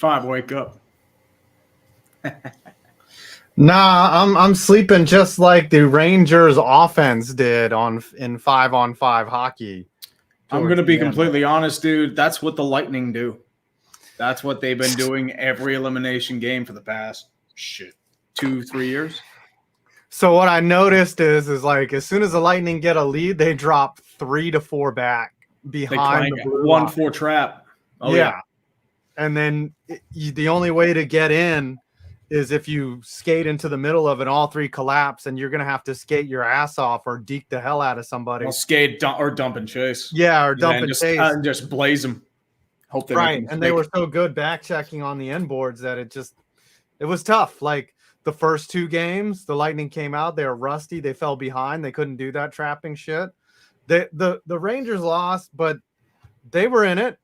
5, wake up. Nah, I'm sleeping just like the Rangers offense did in 5-on-5 hockey. I'm going to be completely honest, dude. That's what the Lightning do. That's what they've been doing every elimination game for the past 2-3 years. So what I noticed is like as soon as the Lightning get a lead, they drop 3 to 4 back behind the blue 1-4 trap. Oh yeah. And then the only way to get in is if you skate into the middle of it, all 3 collapse, and you're going to have to skate your ass off or deke the hell out of somebody. Well, skate or dump and chase. Yeah, or dump and chase. And just blaze them. Hope they right, and they were so good back checking on the end boards that it was tough. Like the first 2 games, the Lightning came out, they were rusty, they fell behind, they couldn't do that trapping shit. The Rangers lost, but they were in it.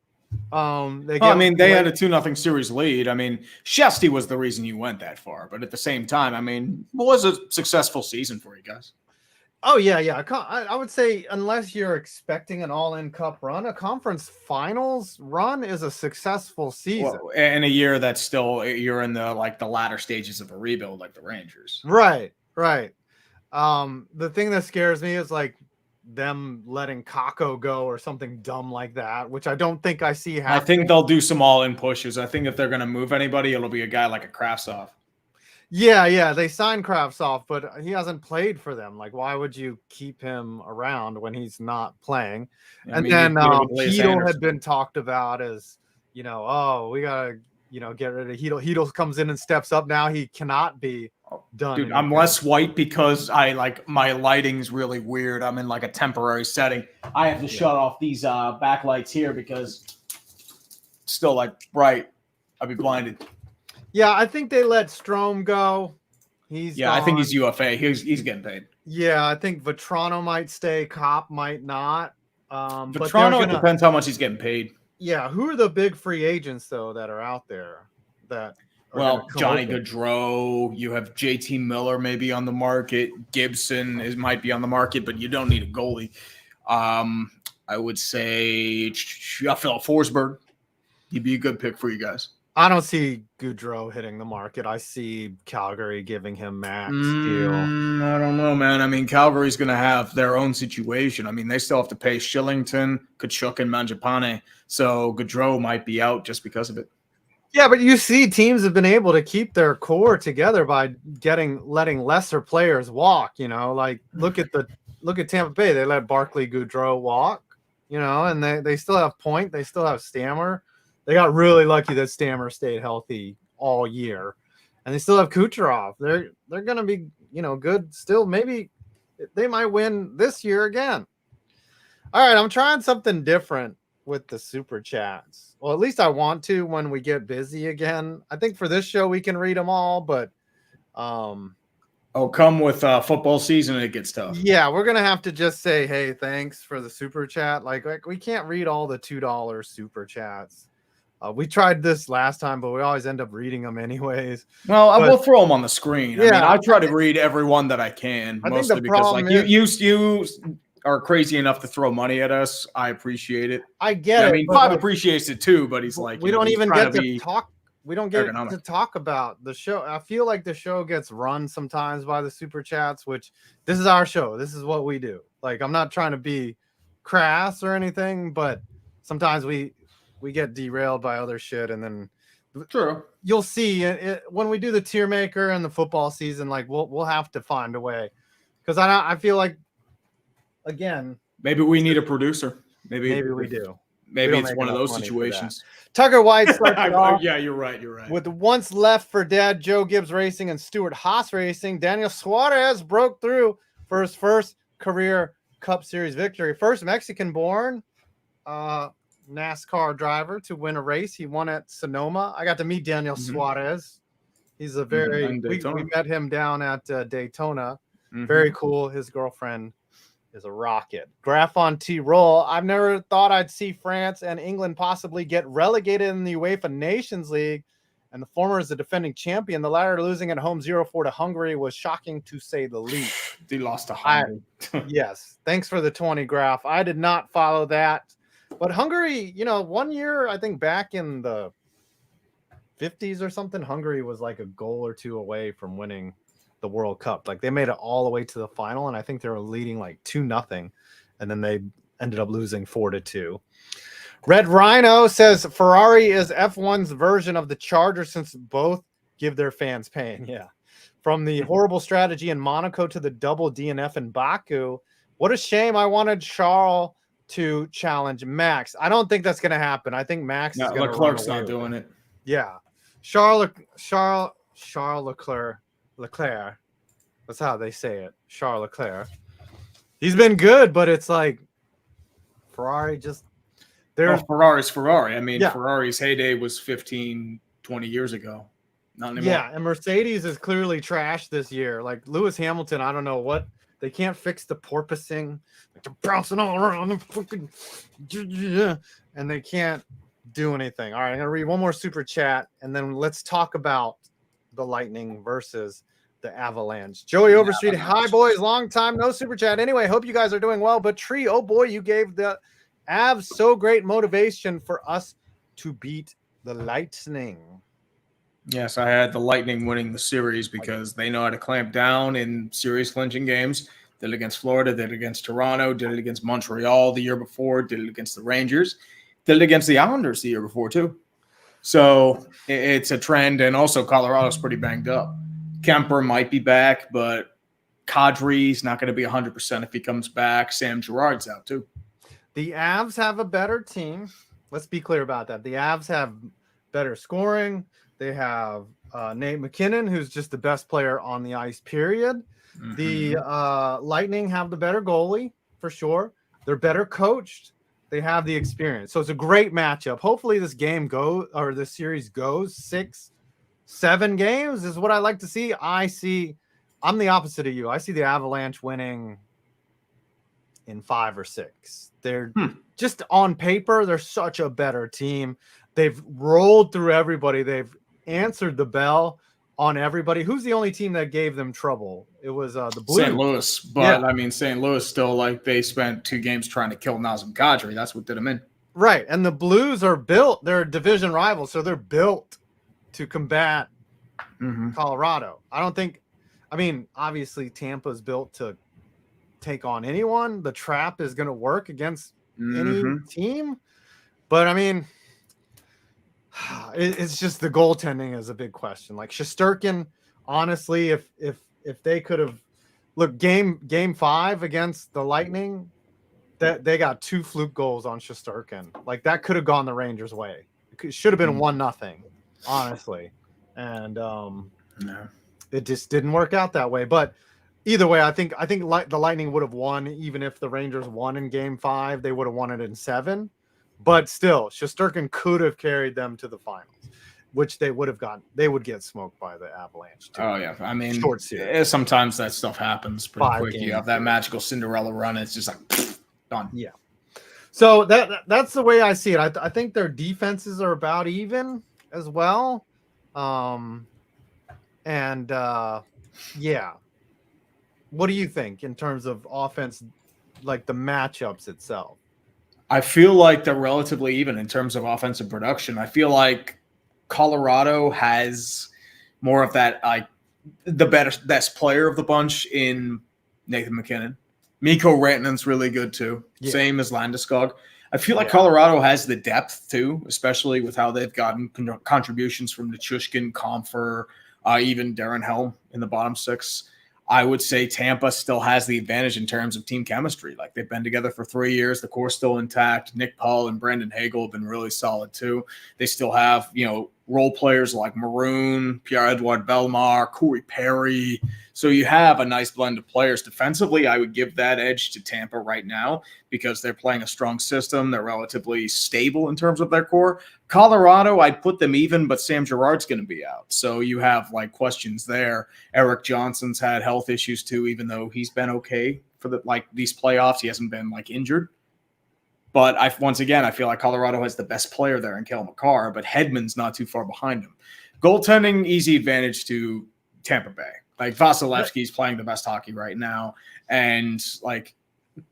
They had a 2-0 series lead. I mean, Shesty was the reason you went that far, but at the same time, I mean, it was a successful season for you guys. Oh yeah. I would say unless you're expecting an all-in cup run, a conference finals run is a successful season. Well, in a year that's still you're in the latter stages of a rebuild, like the Rangers. Right. The thing that scares me is like them letting Kako go or something dumb like that, which I don't think I see happening. I think they'll do some all-in pushes. I think if they're going to move anybody, it'll be a guy like a Kravtsov. Yeah, they signed Kravtsov, but he hasn't played for them. Like, why would you keep him around when he's not playing? Then Heedle had been talked about as, we gotta, get rid of Heedle. Heedle comes in and steps up. Now he cannot be done. Dude, I'm less white because my lighting's really weird. I'm in like a temporary setting. I have to shut off these backlights here because it's still bright. I'll be blinded. Yeah, I think they let Strome go. I think he's UFA. He's getting paid. Yeah, I think Vetrano might stay. Kopp might not. Vetrano, it depends how much he's getting paid. Yeah, who are the big free agents though that are out there? Johnny Gaudreau. You have JT Miller maybe on the market. Gibson might be on the market, but you don't need a goalie. I would say Phil Forsberg. He'd be a good pick for you guys. I don't see Gaudreau hitting the market. I see Calgary giving him max deal. I don't know, man. I mean, Calgary's going to have their own situation. I mean, they still have to pay Shillington, Kachuk, and Mangiapane. So Gaudreau might be out just because of it. Yeah, but you see teams have been able to keep their core together by letting lesser players walk, look at Tampa Bay. They let Barclay Goodrow walk, and they still have Point. They still have Stammer. They got really lucky that Stammer stayed healthy all year, and they still have Kucherov. They're going to be, good still. Maybe they might win this year again. All right, I'm trying something different with the super chats. Well, at least I want to when we get busy again. I think for this show we can read them all, but come with football season, it gets tough. Yeah, we're gonna have to just say, hey, thanks for the super chat. Like we can't read all the $2 super chats. We tried this last time, but we always end up reading them anyways. Well, we'll throw them on the screen. Yeah, I try to read every one that I can, mostly because you are crazy enough to throw money at us. I appreciate it. I get it. I mean, Bob appreciates it too, but he's we don't even get to talk. We don't get to talk about the show. I feel like the show gets run sometimes by the super chats, which this is our show. This is what we do. Like, I'm not trying to be crass or anything, but sometimes we get derailed by other shit, and then true. You'll see it when we do the tier maker and the football season. Like we'll have to find a way, because I feel like, again, maybe we need a producer. Maybe we do. Maybe it's one of those situations. Tucker White starts off. Yeah, you're right. With once left for Dad, Joe Gibbs Racing and Stuart Haas Racing, Daniel Suarez broke through for his first career Cup Series victory. First Mexican-born NASCAR driver to win a race. He won at Sonoma. I got to meet Daniel Suarez. He's a we met him down at Daytona. Very cool. His girlfriend is a rocket. Graphon T. Roll. I've never thought I'd see France and England possibly get relegated in the UEFA Nations League, and the former is the defending champion. The latter losing at home 0-4 to Hungary was shocking to say the least. They lost to Hungary. Yes. Thanks for the 20, Graph. I did not follow that. But Hungary, 1 year, I think back in the 50s or something, Hungary was like a goal or two away from winning the World Cup. Like they made it all the way to the final, and I think they were leading like 2-0, and then they ended up losing 4-2. Red Rhino says Ferrari is F1's version of the Charger since both give their fans pain. Yeah. From the horrible strategy in Monaco to the double DNF in Baku. What a shame. I wanted Charles to challenge Max. I don't think that's going to happen. I think Max is going to Leclerc's not doing it. Yeah. Charles Leclerc. That's how they say it. Charles Leclerc. He's been good, but it's like Ferrari just Ferrari's Ferrari. I mean, Ferrari's heyday was 15, 20 years ago. Not anymore. Yeah, and Mercedes is clearly trash this year. Like Lewis Hamilton, I don't know what they can't fix the porpoising. Like they're bouncing all around and fucking, and they can't do anything. All right, I'm gonna read one more super chat, and then let's talk about the Lightning versus the Avalanche. Joey Overstreet, hi boys, long time no super chat. Anyway, hope you guys are doing well. But Tree, oh boy, you gave the Avs so great motivation for us to beat the Lightning. Yes, I had the Lightning winning the series because they know how to clamp down in series clinching games. Did it against Florida, did it against Toronto, did it against Montreal the year before, did it against the Rangers, did it against the Islanders the year before too. So it's a trend, and also Colorado's pretty banged up. Kemper might be back, but Kadri's not going to be 100% if he comes back. Sam Girard's out too. The Avs have a better team. Let's be clear about that. The Avs have better scoring. They have Nate McKinnon, who's just the best player on the ice, period. Mm-hmm. The Lightning have the better goalie, for sure. They're better coached. They have the experience. So it's a great matchup. Hopefully this series goes 6-7 games is what I like to see. I'm the opposite of you. I see the Avalanche winning in 5 or 6. They're just on paper, they're such a better team. They've rolled through everybody. They've answered the bell on everybody. Who's the only team that gave them trouble? It was the Blues. St. Louis. But, I mean, St. Louis still, like, they spent 2 games trying to kill Nazem Kadri. That's what did them in. Right. And the Blues are built. They're division rivals, so they're built to combat Colorado. Obviously Tampa's built to take on anyone. The trap is going to work against any team. But, I mean, it's just the goaltending is a big question. Like Shesterkin, honestly, if they could have look game 5 against the Lightning, that they got 2 fluke goals on Shesterkin. Like that could have gone the Rangers' way. It should have been 1-0, honestly. And it just didn't work out that way. But either way, I think the Lightning would have won even if the Rangers won in game 5. They would have won it in 7. But still, Shesterkin could have carried them to the finals, which they would have gotten. They would get smoked by the Avalanche, too. Oh, yeah. I mean, short series. Sometimes that stuff happens pretty quick. You have that series. magical Cinderella run. It's just like, done. Yeah. So that's the way I see it. I think their defenses are about even as well. Yeah. What do you think in terms of offense, like the matchups itself? I feel like they're relatively even in terms of offensive production. I feel like Colorado has more of that, like the best player of the bunch in Nathan McKinnon. Mikko Rantanen's really good too. Yeah. Same as Landeskog. I feel like Colorado has the depth too, especially with how they've gotten contributions from Nichushkin, Comfer, even Darren Helm in the bottom 6. I would say Tampa still has the advantage in terms of team chemistry. Like they've been together for 3 years. The core's still intact. Nick Paul and Brandon Hagel have been really solid too. They still have, role players like Maroon, Pierre-Edouard Bellemare, Corey Perry. So you have a nice blend of players. Defensively, I would give that edge to Tampa right now because they're playing a strong system. They're relatively stable in terms of their core. Colorado, I'd put them even, but Sam Girard's going to be out. So you have like questions there. Eric Johnson's had health issues too, even though he's been okay for these playoffs. He hasn't been injured. But once again, I feel like Colorado has the best player there in Cale Makar, but Hedman's not too far behind him. Goaltending, easy advantage to Tampa Bay. Like Vasilevsky's playing the best hockey right now. And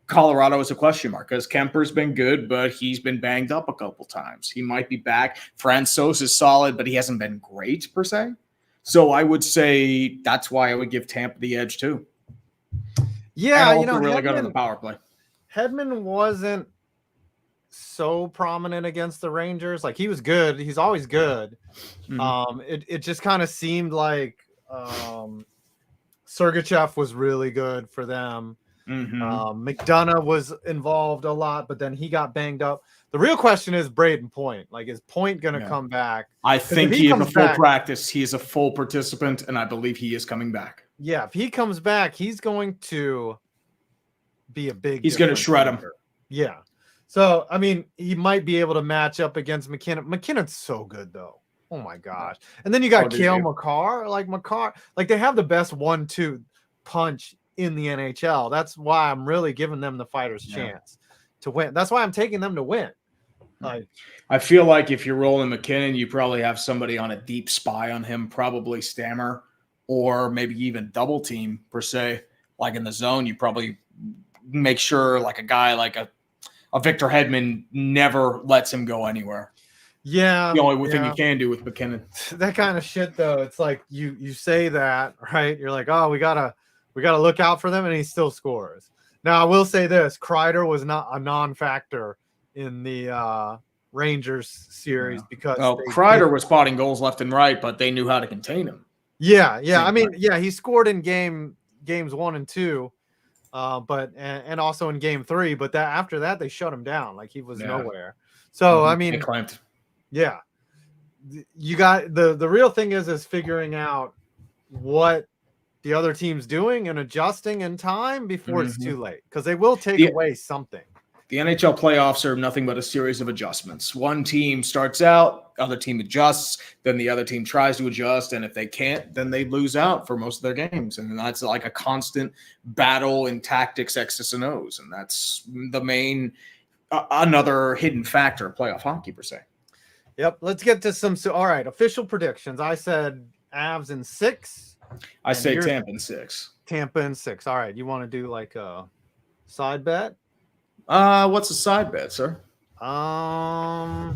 Colorado is a question mark because Kemper's been good, but he's been banged up a couple times. He might be back. Francouz is solid, but he hasn't been great per se. So I would say that's why I would give Tampa the edge too. Yeah, and also really good on the power play. Hedman wasn't so prominent against the Rangers. Like, he was good. He's always good. Mm-hmm. It just kind of seemed like Sergachev was really good for them. Mm-hmm. McDonough was involved a lot, but then he got banged up. The real question is Braden Point. Like, is Point going to come back? I think he is a full practice. He is a full participant, and I believe he is coming back. Yeah, if he comes back, he's going to be a big. He's going to shred him. Yeah. So, I mean, he might be able to match up against McKinnon. McKinnon's so good, though. Oh, my gosh. And then you got Cale Makar. Like, they have the best 1-2 punch in the NHL. That's why I'm really giving them the fighter's chance to win. That's why I'm taking them to win. Like, I feel like if you're rolling McKinnon, you probably have somebody on a deep spy on him, probably Stammer, or maybe even double team per se. Like in the zone, you probably make sure like a guy like a Victor Hedman never lets him go anywhere. Yeah, the only thing you can do with McKinnon. That kind of shit, though. It's like you say that, right? You're like, oh, we gotta look out for them, and he still scores. Now, I will say this: Kreider was not a non-factor in the Rangers series because Kreider was spotting goals left and right, but they knew how to contain him. Yeah. I mean, he scored in games 1 and 2, but also in game 3. But after that, they shut him down. Like, he was nowhere. So I mean, yeah, you got the real thing is figuring out what the other team's doing and adjusting in time before it's too late, because they will take away something. The NHL playoffs are nothing but a series of adjustments. One team starts out, other team adjusts, then the other team tries to adjust, and if they can't, then they lose out for most of their games. And that's like a constant battle in tactics, X's and O's, and that's the main another hidden factor of playoff hockey per se. Yep, let's get to some. All right, official predictions. I said Avs in 6. I say Tampa in 6. Tampa in 6. All right, you want to do like a side bet? What's a side bet, sir? Got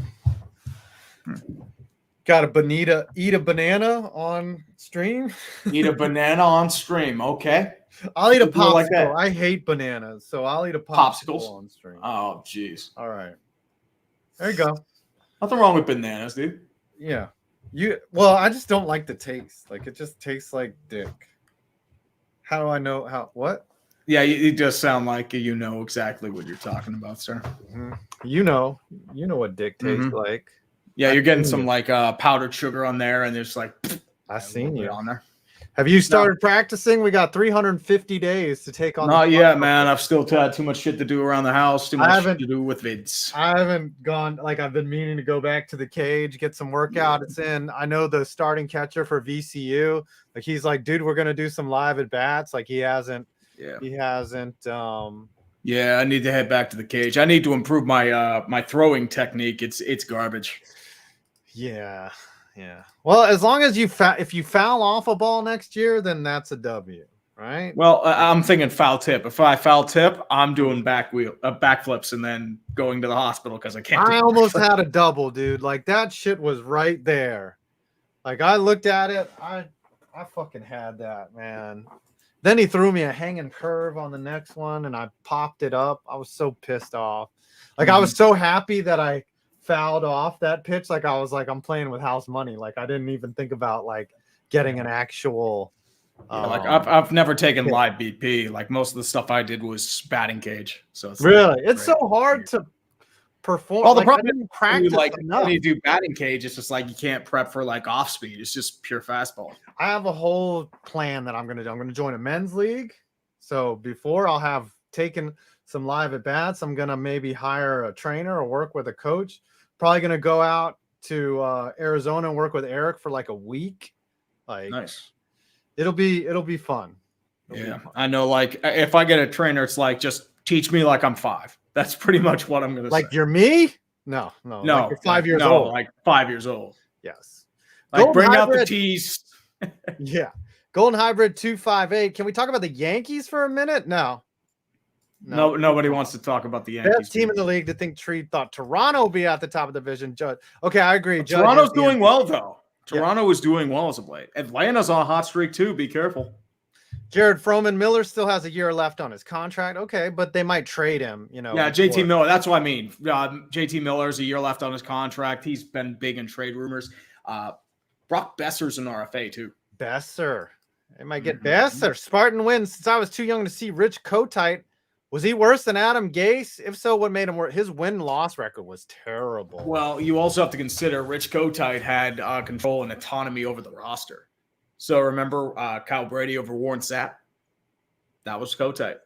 a Bonilla eat a banana on stream. Eat a banana on stream. Okay. I'll eat a popsicle. Like that. I hate bananas, so I'll eat a popsicle on stream. Oh, jeez. All right. There you go. Nothing wrong with bananas, dude. Yeah. Well, I just don't like the taste. Like, it just tastes like dick. How do I know what? Yeah, it does sound like you know exactly what you're talking about, sir. Mm-hmm. You know what dick tastes like. Yeah, you're getting some like powdered sugar on there, and there's like I seen you on there. Have you started practicing? We got 350 days to take on. Not yet, man. I've still had too much shit to do around the house. Too much shit to do with vids. I haven't gone. Like, I've been meaning to go back to the cage, get some workout. It's in. I know the starting catcher for VCU. Like, he's like, dude, we're gonna do some live at bats. Like, he hasn't. Yeah. He hasn't. Yeah, I need to head back to the cage. I need to improve my my throwing technique. It's garbage. Yeah. Well, as long as if you foul off a ball next year, then that's a W, right? Well, I'm thinking foul tip. If I foul tip, I'm doing backflips and then going to the hospital because I can't. I almost had a double, dude. Like, that shit was right there. Like, I looked at it. I fucking had that, man. Then he threw me a hanging curve on the next one, and I popped it up. I was so pissed off. Like, I was so happy that I fouled off that pitch. Like, I was like, I'm playing with house money. Like, I didn't even think about like getting an actual. Like, I've never taken live BP. Like, most of the stuff I did was batting cage. So it's really, it's so hard to perform. Well, the problem practice when you do batting cage, it's just like you can't prep for like off speed. It's just pure fastball. I have a whole plan that I'm going to do. I'm going to join a men's league. So before I'll have taken some live at bats, I'm going to maybe hire a trainer or work with a coach. Probably going to go out to Arizona and work with Eric for like a week. Like, nice. It'll be fun. It'll be fun. I know. Like, if I get a trainer, it's like, just teach me like I'm 5. That's pretty much what I'm going to say. Like, you're me? No. Like you're 5 years old. Like 5 years old. Yes. Like, Golden bring Hybrid, out the tees. Yeah. Golden Hybrid 258. Can we talk about the Yankees for a minute? No. No, nobody wants to talk about the Yankees. Best team in the league to think Treed thought Toronto would be at the top of the division. Judge. Okay, I agree. Toronto's doing well, though. Toronto is doing well as of late. Atlanta's on a hot streak, too. Be careful. Jared Froman Miller still has a year left on his contract. Okay, but they might trade him, you know. Yeah, JT Miller. That's what I mean. JT Miller's a year left on his contract. He's been big in trade rumors. Brock Besser's an RFA, too. Besser. They might get Besser. Spartan wins. Since I was too young to see Rich Kotite, was he worse than Adam Gase? If so, what made him worse? His win-loss record was terrible. Well, you also have to consider Rich Kotite had control and autonomy over the roster. So remember Kyle Brady over Warren Sapp? That was Kotite.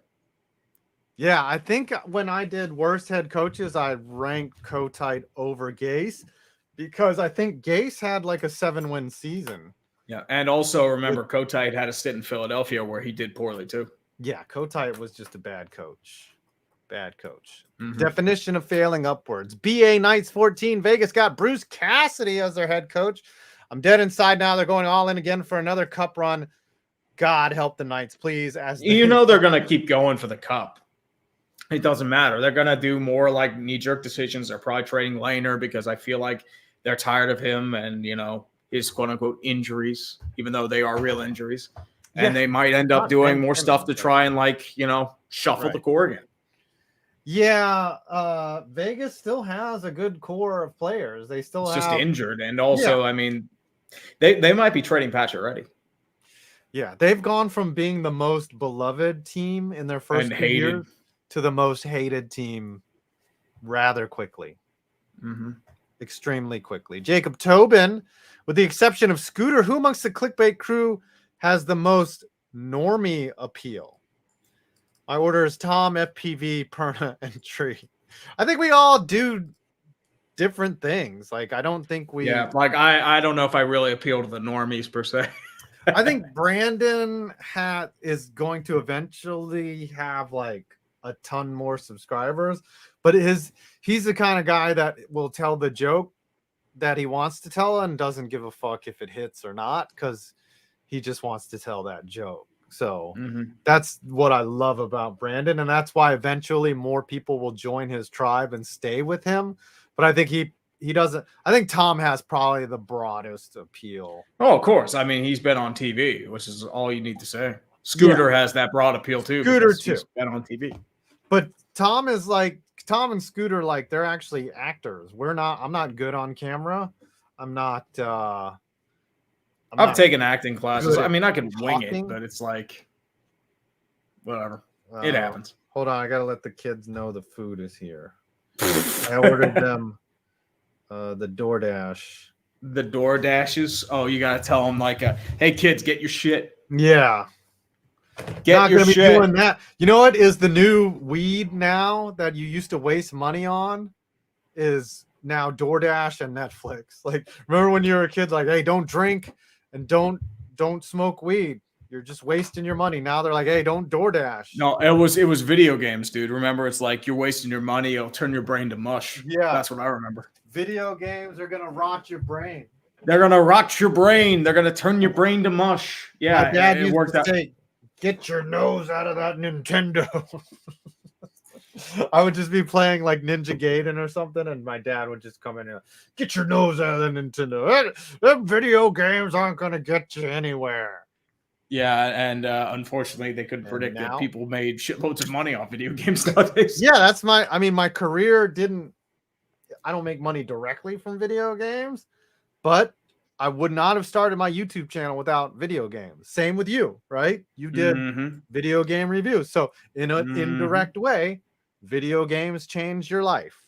Yeah, I think when I did worst head coaches, I ranked Kotite over Gase because I think Gase had like a 7-win season. Yeah, and also remember Kotite had a stint in Philadelphia where he did poorly too. Yeah, Kotite was just a bad coach. Bad coach. Definition of failing upwards. BA Knights 14. Vegas got Bruce Cassidy as their head coach. I'm dead inside now. They're going all in again for another cup run. God help the Knights, please. As you know, they're going to keep going for the cup. It doesn't matter. They're going to do more like knee-jerk decisions. They're probably trading Lehner because I feel like they're tired of him and, you know, his quote-unquote injuries, even though they are real injuries. And they might end up doing more stuff to try and, like, you know, shuffle the core again. Yeah, Vegas still has a good core of players. They still just injured. And also, I mean, they might be trading Patrick Reddy. Yeah, they've gone from being the most beloved team in their first year to the most hated team rather quickly. Extremely quickly. Jacob Tobin, with the exception of Scooter, who amongst the clickbait crew has the most normie appeal? My order is Tom, FPV, Perna, and Tree. I think we all do different things. Like, I don't think we... Yeah, like, I don't know if I really appeal to the normies, per se. I think Brandon is going to eventually have, like, a ton more subscribers. But he's the kind of guy that will tell the joke that he wants to tell and doesn't give a fuck if it hits or not, because he just wants to tell that joke. So that's what I love about Brandon, and that's why eventually more people will join his tribe and stay with him. But I think he doesn't. I think Tom has probably the broadest appeal. Oh, of course. I mean, he's been on TV, which is all you need to say. Scooter has that broad appeal too. Scooter too. He's been on TV. But Tom and Scooter, like, they're actually actors. I'm not good on camera. I've taken acting classes. I mean, I can wing it, but it's like, whatever. It happens. Hold on. I got to let the kids know the food is here. I ordered them the DoorDash. The DoorDashes? Oh, you got to tell them, like, hey, kids, get your shit. Yeah. Get your shit. Doing that. You know what is the new weed now that you used to waste money on? Is now DoorDash and Netflix. Like, remember when you were a kid, like, hey, don't drink and don't smoke weed. You're just wasting your money. Now they're like, hey, don't DoorDash. No, it was video games, dude. Remember, it's like you're wasting your money. It'll turn your brain to mush. Yeah. That's what I remember. Video games are going to rot your brain. They're going to rot your brain. They're going to turn your brain to mush. Yeah, my dad it worked out. Say, get your nose out of that Nintendo. I would just be playing like Ninja Gaiden or something, and my dad would just come in and get your nose out of the Nintendo. That video games aren't going to get you anywhere. Yeah, and unfortunately, they couldn't predict that people made shitloads of money off video games nowadays. Yeah, that's my career I don't make money directly from video games, but I would not have started my YouTube channel without video games. Same with you, right? You did video game reviews. So in an indirect way, video games changed your life.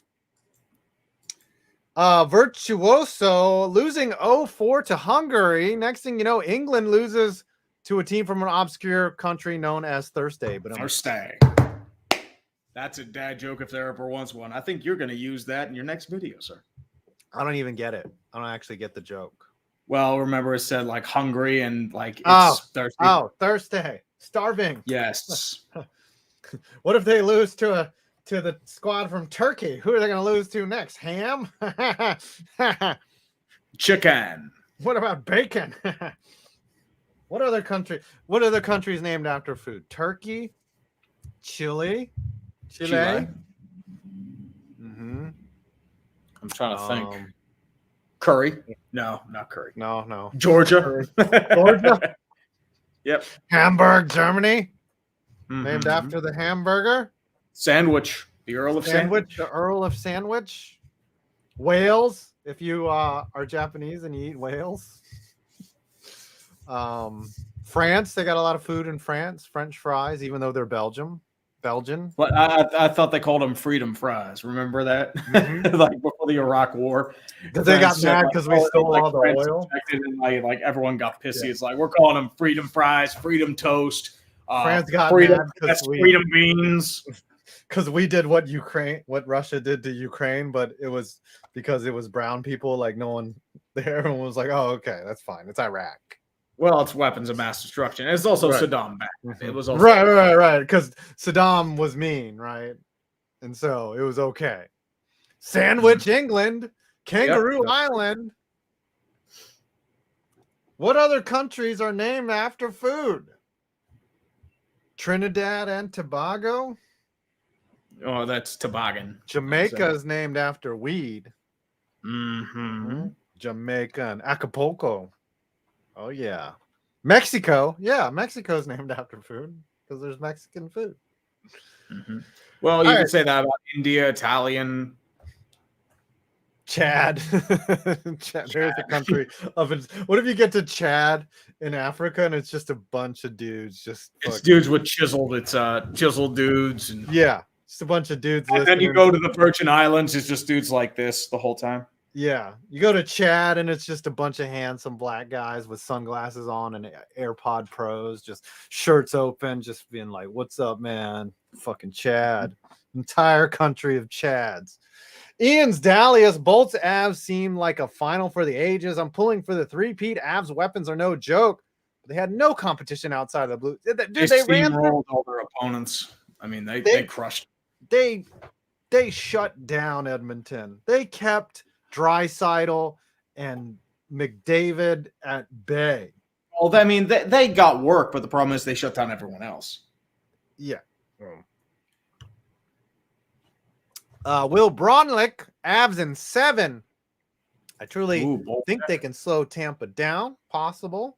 Virtuoso losing 0-4 to Hungary. Next thing you know, England loses to a team from an obscure country known as Thursday. Thursday. That's a dad joke if there ever was one. I think you're going to use that in your next video, sir. I don't even get it. I don't actually get the joke. Well, remember it said like hungry and like it's thirsty. Oh, Thursday. Starving. Yes. What if they lose to the squad from Turkey? Who are they going to lose to next? Ham? Chicken. What about bacon? What other countries named after food? Turkey, Chile, Chile. Mm-hmm. I'm trying to think. Curry? No, not Curry. No. Georgia. Georgia. Yep. Hamburg, Germany. Mm-hmm. Named after the hamburger. Sandwich. The Earl of Sandwich. The Earl of Sandwich. Wales. If you are Japanese and you eat whales. France. They got a lot of food in France. French fries, even though they're Belgian. But I thought they called them freedom fries. Remember that? Mm-hmm. Like before the Iraq War. Because they got mad because we stole all the oil. And like everyone got pissy. Yeah. It's like, we're calling them freedom fries, freedom toast. France got mad because freedom beans. Because we did what Russia did to Ukraine, but it was because it was brown people. Like no one there. Everyone was like, oh, okay, that's fine. It's Iraq. Well, it's weapons of mass destruction. It's also Saddam back. It was also right. Because Saddam was mean, right? And so it was okay. Sandwich, England, Kangaroo Island. What other countries are named after food? Trinidad and Tobago. Oh, that's toboggan. Jamaica is named after weed. Mm-hmm. Jamaica and Acapulco. Oh, yeah. Mexico. Yeah, Mexico's named after food because there's Mexican food. Mm-hmm. Well, you could say that about India, Italian. Chad. Chad. There's a country of it. What if you get to Chad in Africa and it's just a bunch of dudes? It's dudes with chiseled. It's chiseled dudes. And yeah, just a bunch of dudes. And then you go to the Virgin Islands. It's just dudes like this the whole time. Yeah, you go to Chad and it's just a bunch of handsome black guys with sunglasses on and AirPod Pros, just shirts open, just being like, "What's up, man?" Fucking Chad. Entire country of Chads. Ian's Dalius, Bolts Avs seem like a final for the ages. I'm pulling for the three-peat. Avs weapons are no joke. They had no competition outside of the Blues. Dude, they steamrolled all their opponents. I mean, they crushed. They shut down Edmonton. They kept Draisaitl and McDavid at bay. Well, I mean, they got work, but the problem is they shut down everyone else. Yeah. Will Bronlick, Avs in 7. I truly think they can slow Tampa down. Possible.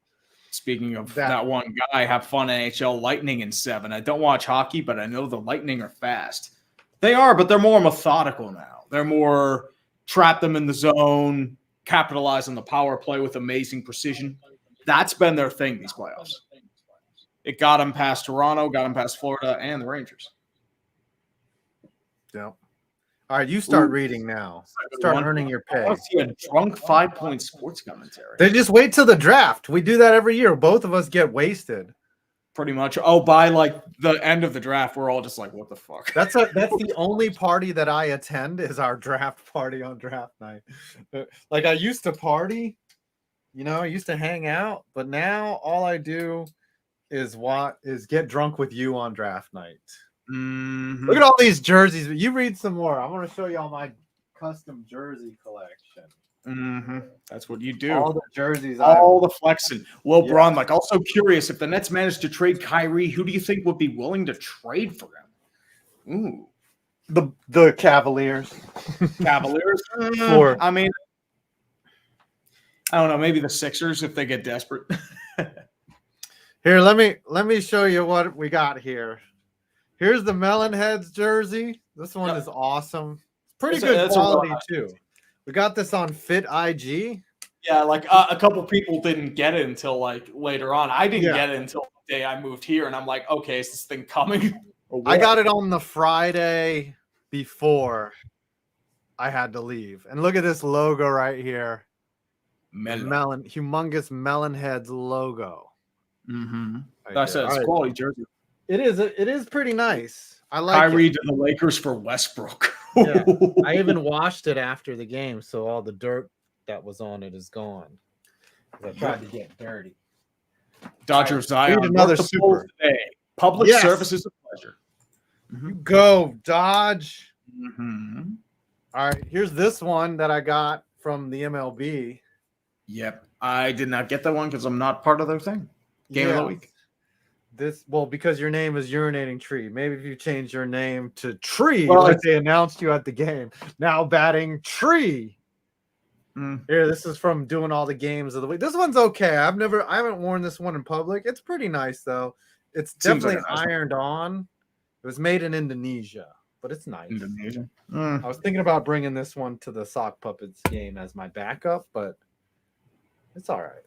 Speaking of that one guy, have fun NHL Lightning in 7. I don't watch hockey, but I know the Lightning are fast. They are, but they're more methodical now. They're more trap them in the zone, capitalize on the power play with amazing precision. That's been their thing these playoffs. It got them past Toronto, got them past Florida, and the Rangers. Yeah. All right, you start reading now. Start earning your pay. I see a drunk 5-point sports commentary. They just wait till the draft. We do that every year. Both of us get wasted. Pretty much. Oh, by like the end of the draft, we're all just like, what the fuck? That's the only party that I attend is our draft party on draft night. Like I used to party, I used to hang out, but now all I do is get drunk with you on draft night. Mm-hmm. Look at all these jerseys. You read some more. I'm going to show you all my custom jersey collection. Mm-hmm. That's what you do. All the jerseys. All the flexing. Well, yeah. Bron, like also curious, if the Nets managed to trade Kyrie, who do you think would be willing to trade for him? Ooh. The Cavaliers. Cavaliers? I mean, I don't know. Maybe the Sixers if they get desperate. Here, let me show you what we got here. Here's the Melonheads jersey. This one is awesome. Pretty good quality too. We got this on Fit IG. Yeah, like a couple people didn't get it until like later on. I didn't get it until the day I moved here, and I'm like, okay, is this thing coming? I got it on the Friday before I had to leave. And look at this logo right here. Humongous Melonheads logo. Mm-hmm. That's a quality jersey. It is pretty nice. I like Kyrie to the Lakers for Westbrook. Yeah. I even washed it after the game, so all the dirt that was on it is gone. I tried to get dirty. Dodgers Zion. Another super today. Public service is a pleasure. Mm-hmm. Go Dodge. Mm-hmm. All right, here's this one that I got from the MLB. Yep, I did not get that one because I'm not part of their thing. Game of the week. because your name is Urinating Tree. Maybe if you change your name to Tree, Well, like they announced you at the game. Now batting Tree. Here, this is from doing all the games of the week. This one's okay. I haven't worn this one in public. It's pretty nice though. It's definitely ironed on. It was made in Indonesia, but it's nice. Indonesia. I was thinking about bringing this one to the Sock Puppets game as my backup, but it's all right.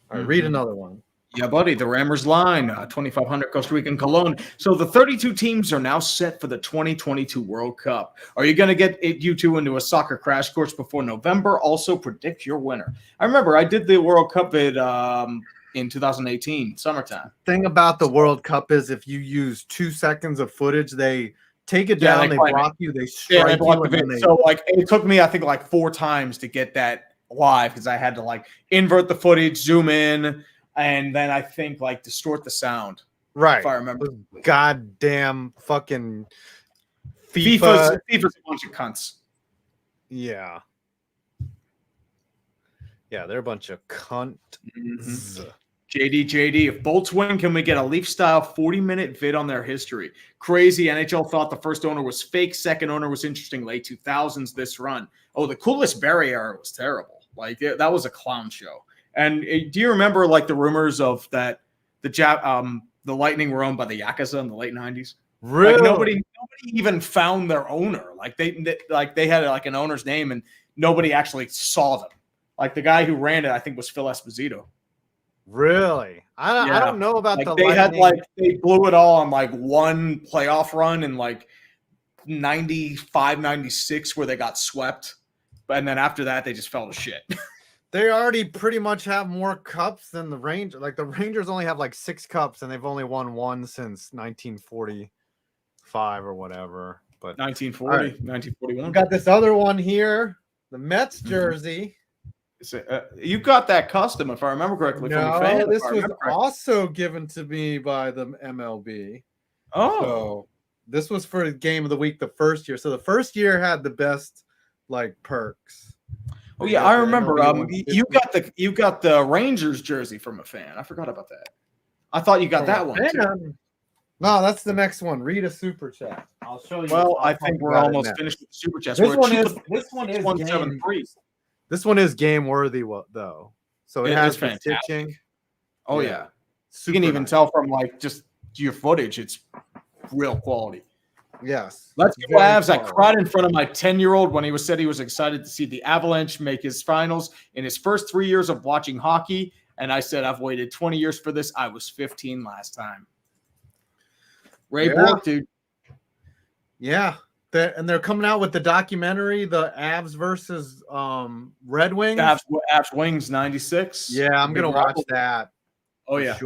All right, read another one. Yeah, buddy, the Rammers line, 2,500 Costa Rican Cologne. So the 32 teams are now set for the 2022 World Cup. Are you going to get you two into a soccer crash course before November? Also predict your winner. I remember I did the World Cup in 2018, summertime. Thing about the World Cup is if you use 2 seconds of footage, they take it down, they block you, they strike you. And so like it took me, I think, like 4 times to get that live because I had to like invert the footage, zoom in, and then I think like distort the sound. Right. If I remember. Goddamn fucking FIFA's a bunch of cunts. Yeah. Yeah, they're a bunch of cunts. JD, if Bolts win, can we get a Leaf-style 40-minute vid on their history? Crazy. NHL thought the first owner was fake. Second owner was interesting. Late 2000s, this run. Oh, the coolest Barry era was terrible. Like, that was a clown show. And do you remember, like, the rumors of that the Lightning were owned by the Yakuza in the late 90s? Really? Like, nobody even found their owner. Like, they had, like, an owner's name, and nobody actually saw them. Like, the guy who ran it, I think, was Phil Esposito. Really? I don't know about like the they Lightning. had like they blew it all on like one playoff run in like 95, 96 where they got swept. And then after that they just fell to shit. They already pretty much have more cups than the Rangers. Like the Rangers only have like 6 cups and they've only won one since 1945 or whatever. But 1940, right. 1941. We've got this other one here, the Mets jersey. You got that custom, if I remember correctly. No, from a fan, this was also given to me by the MLB. Oh, so this was for Game of the Week the first year. So the first year had the best like perks. Oh yeah, I remember. You got the Rangers jersey from a fan. I forgot about that. I thought you got that one too. No, that's the next one. Read a super chat. I'll show you. Well, I think we're almost finished with the super chats. This one is 173. This one is game worthy, though. So it has the stitching. Oh yeah, you can even tell from like just your footage, it's real quality. Yes. Let's go Avs. I cried in front of my 10-year-old when he said he was excited to see the Avalanche make his finals in his first 3 years of watching hockey. And I said, I've waited 20 years for this. I was 15 last time. Ray Bork, dude. Yeah. And they're coming out with the documentary, the Avs versus Red Wings. Avs Wings 96. Yeah, I'm going to watch that. Oh, yeah.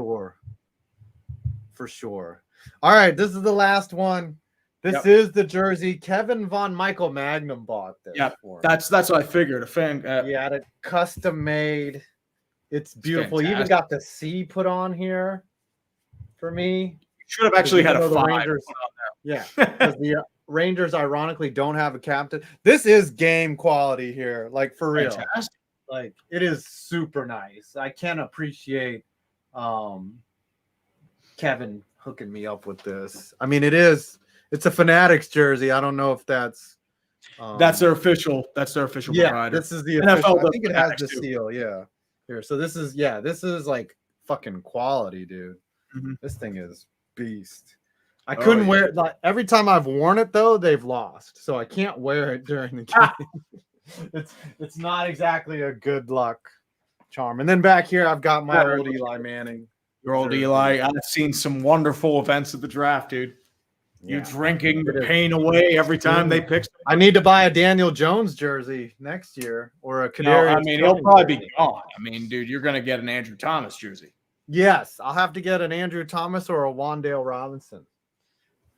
For sure. All right, this is the last one. This is the jersey. Kevin Von Michael Magnum bought this. Yeah, that's what I figured. A fan. He had it custom made. It's beautiful. He even got the C put on here for me. Should have actually had a 5 Rangers, put on there. Yeah, because the Rangers ironically don't have a captain. This is game quality here, like for real. Fantastic. Like it is super nice. I can't appreciate Kevin hooking me up with this. I mean, it's a Fanatics jersey. I don't know if that's their official. That's their official provider. This is the official. I think it has the seal. Yeah. Here. So this is like fucking quality, dude. Mm-hmm. This thing is beast. I couldn't wear it. Like, every time I've worn it though, they've lost. So I can't wear it during the game. It's not exactly a good luck charm. And then back here, I've got my old Eli Manning. Your old Eli. I've seen some wonderful events at the draft, dude. Yeah. You drinking the pain away every time they pick. I need to buy a Daniel Jones jersey next year or a Kadarius. No, I mean, he'll probably be gone. I mean, dude, you're going to get an Andrew Thomas jersey. Yes, I'll have to get an Andrew Thomas or a Wan'Dale Robinson.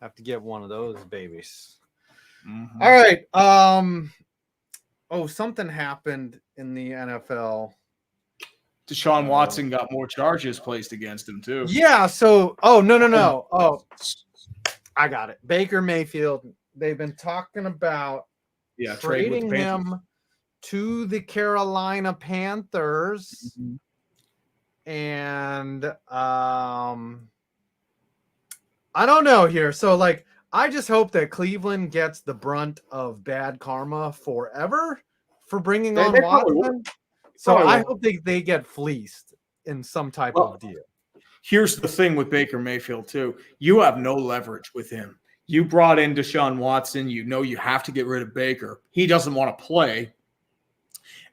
Have to get one of those babies. Mm-hmm. All right. Something happened in the NFL. Deshaun Watson got more charges placed against him too. Yeah. So, no. Oh, I got it. Baker Mayfield. They've been talking about trading him to the Carolina Panthers. Mm-hmm. And I don't know here. So, like, I just hope that Cleveland gets the brunt of bad karma forever for bringing on They probably will. Watson. So Probably I will. hope they get fleeced in some type Well, of deal. here's the thing with Baker Mayfield, too. You have no leverage with him. You brought in Deshaun Watson. You know you have to get rid of Baker. He doesn't want to play.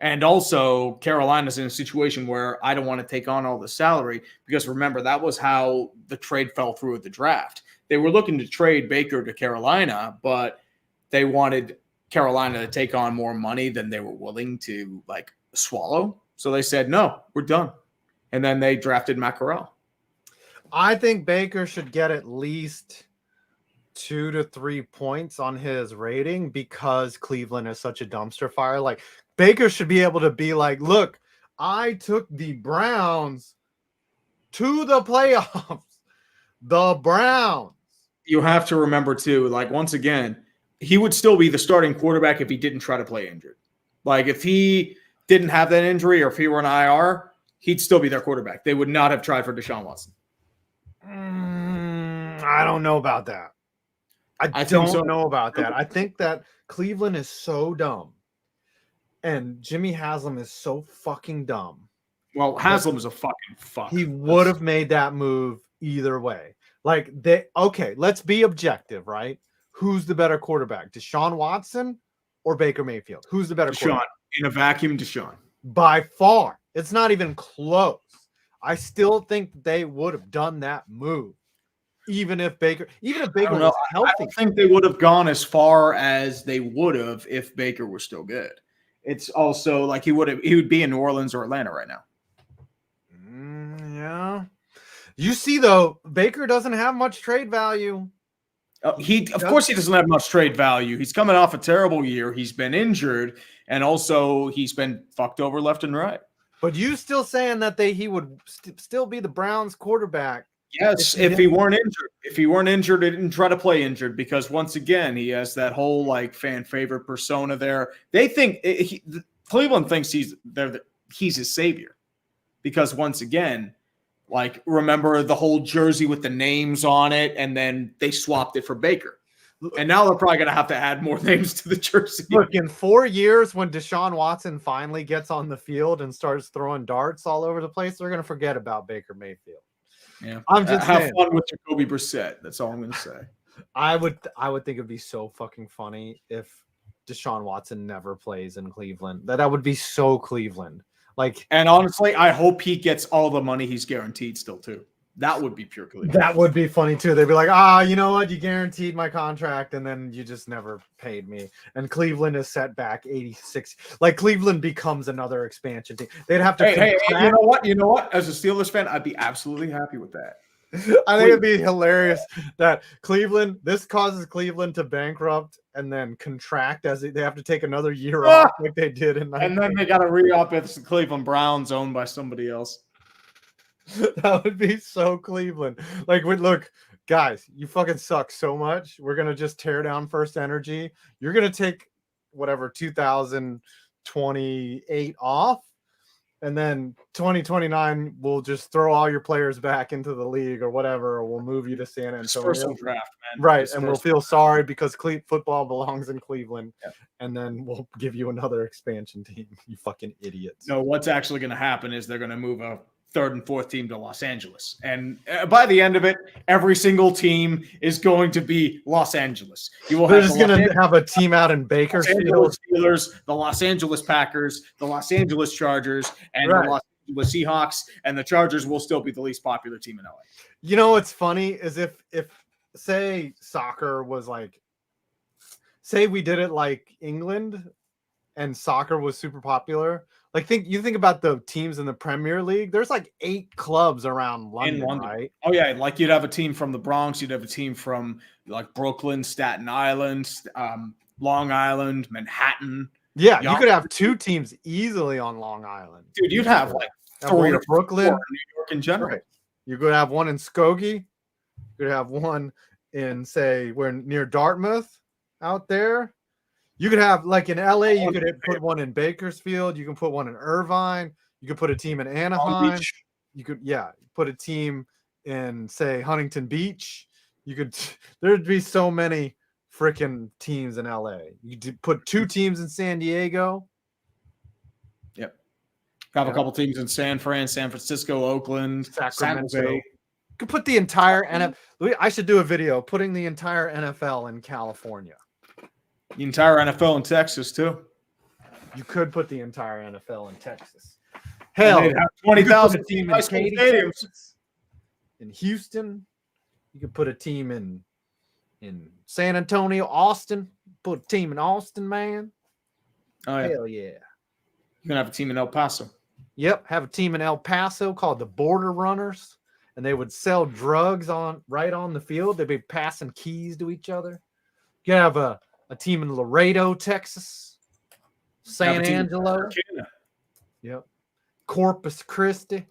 And also, Carolina's in a situation where I don't want to take on all the salary because remember, that was how the trade fell through at the draft. They were looking to trade Baker to Carolina, but they wanted Carolina to take on more money than they were willing to like swallow. So they said, no, we're done. And then they drafted Matt Corral. I think Baker should get at least 2 to 3 points on his rating because Cleveland is such a dumpster fire. Like, Baker should be able to be like, look, I took the Browns to the playoffs. The Browns. You have to remember, too, like, once again, he would still be the starting quarterback if he didn't try to play injured. Like, if he didn't have that injury or if he were an IR, he'd still be their quarterback. They would not have tried for Deshaun Watson. I don't know about that. I don't know about that. I think that Cleveland is so dumb. And Jimmy Haslam is so fucking dumb. Well, Haslam is a fucking fuck. He would have made that move either way. Like, okay, let's be objective, right? Who's the better quarterback, Deshaun Watson or Baker Mayfield? Who's the better quarterback? In a vacuum, Deshaun. By far. It's not even close. I still think they would have done that move. Even if Baker was healthy. I don't think they would have gone as far as they would have if Baker was still good. It's also like he would be in New Orleans or Atlanta right now. Yeah. You see, though, Baker doesn't have much trade value. Of course he doesn't have much trade value. He's coming off a terrible year. He's been injured, and also he's been fucked over left and right. But you still saying that he would still be the Browns quarterback? Yes, if he weren't injured. If he weren't injured, he didn't try to play injured because once again, he has that whole like fan favorite persona there. They think Cleveland thinks he's his savior because once again, like remember the whole jersey with the names on it, and then they swapped it for Baker. And now they're probably going to have to add more names to the jersey. Look, in 4 years, when Deshaun Watson finally gets on the field and starts throwing darts all over the place, they're going to forget about Baker Mayfield. Yeah, I'm just have saying. fun with Jacoby Brissett. That's all I'm going to say. I would think it'd be so fucking funny if Deshaun Watson never plays in Cleveland. That would be so Cleveland. Like, and honestly, I hope he gets all the money he's guaranteed still too. That would be pure Cleveland. That would be funny too. They'd be like, you know what? You guaranteed my contract, and then you just never paid me. And Cleveland is set back 86. Like Cleveland becomes another expansion team. They'd have to. Hey, you know what? You know what? As a Steelers fan, I'd be absolutely happy with that. I think it'd be hilarious that this causes Cleveland to bankrupt and then contract as they have to take another year off like they did in 19. And then they got to re-up it's the Cleveland Browns owned by somebody else. That would be so Cleveland. Like, look, guys, you fucking suck so much. We're going to just tear down First Energy. You're going to take whatever 2028 off. And then 2029, we'll just throw all your players back into the league or whatever, or we'll move you to San Antonio. First draft, man. Right, and we'll feel sorry because football belongs in Cleveland, and then we'll give you another expansion team. You fucking idiots. No, what's actually going to happen is they're going to move a third and fourth team to Los Angeles. And by the end of it, every single team is going to be Los Angeles. They're just going to have a team out in Bakersfield. Steelers, the Los Angeles Packers, the Los Angeles Chargers, and the Los Angeles Seahawks, and the Chargers will still be the least popular team in LA. You know what's funny is if say soccer was like, say we did it like England and soccer was super popular. Like think about the teams in the Premier League. There's like 8 clubs around London, right? Oh yeah, like you'd have a team from the Bronx, you'd have a team from like Brooklyn, Staten Island, Long Island, Manhattan. Yeah, you could have 2 teams easily on Long Island. Dude, you'd have like 3 or Brooklyn, 4 in New York in general. Right. You could have one in Skokie. You could have one in we're near Dartmouth out there. You could have like in LA, you could put one in Bakersfield. You can put one in Irvine. You could put a team in Anaheim. You could, put a team in say Huntington Beach. There'd be so many freaking teams in LA. You put 2 teams in San Diego. Yep. Have a couple teams in San Francisco, Oakland, Sacramento. San Jose. You could put the entire NFL. I should do a video putting the entire NFL in California. The entire NFL in Texas too. You could put the entire NFL in Texas. Hell, have 20,000 team in Katy, Texas, in Houston. You could put a team in San Antonio, Austin. Put a team in Austin, man. Oh yeah. Hell yeah. You're gonna have a team in El Paso. Yep, have a team in El Paso called the Border Runners, and they would sell drugs right on the field. They'd be passing keys to each other. You have a team in Laredo, Texas, San Angelo. Yep. Corpus Christi.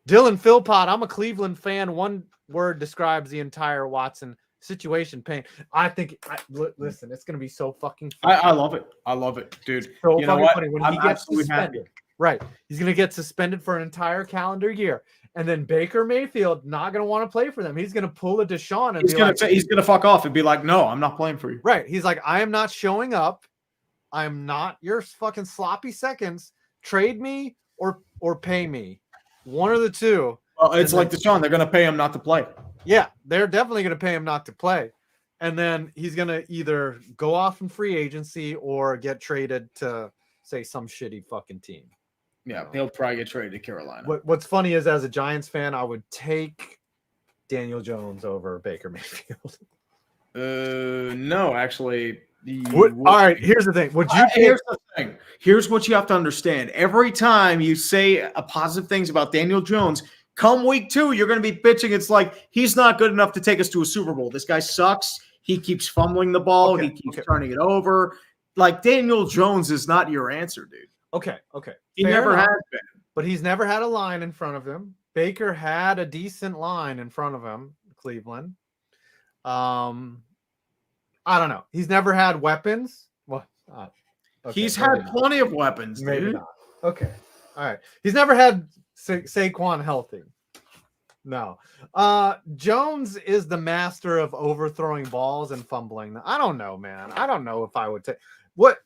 Dylan Philpott, I'm a Cleveland fan. One word describes the entire Watson situation. Pain. I think. Listen, it's gonna be so fucking funny. I love it. I love it, dude. So you know what? funny when I'm he gets absolutely suspended. happy. Right, he's gonna get suspended for an entire calendar year, and then Baker Mayfield not gonna want to play for them. He's gonna pull a Deshaun and he's gonna fuck off and be like, "No, I'm not playing for you." Right. He's like, I am not showing up. I am not your fucking sloppy seconds. Trade me or pay me. One of the two. Well, it's like Deshaun. They're going to pay him not to play. Yeah, they're definitely going to pay him not to play. And then he's going to either go off in free agency or get traded to, say, some shitty fucking team. Yeah, he'll probably get traded to Carolina. What's funny is, as a Giants fan, I would take Daniel Jones over Baker Mayfield. No, actually. All right, here's the thing. Here's the thing. Here's what you have to understand. Every time you say positive things about Daniel Jones, come week 2, you're going to be bitching. It's like, he's not good enough to take us to a Super Bowl. This guy sucks. He keeps fumbling the ball. He keeps turning it over. Like, Daniel Jones is not your answer, dude. Okay. He never has been. But he's never had a line in front of him. Baker had a decent line in front of him, Cleveland. I don't know. He's never had weapons. Well, okay, he's had plenty of weapons, dude. Maybe not. Okay. All right. He's never had Saquon healthy. No. Jones is the master of overthrowing balls and fumbling. I don't know, man. I don't know if I would take what.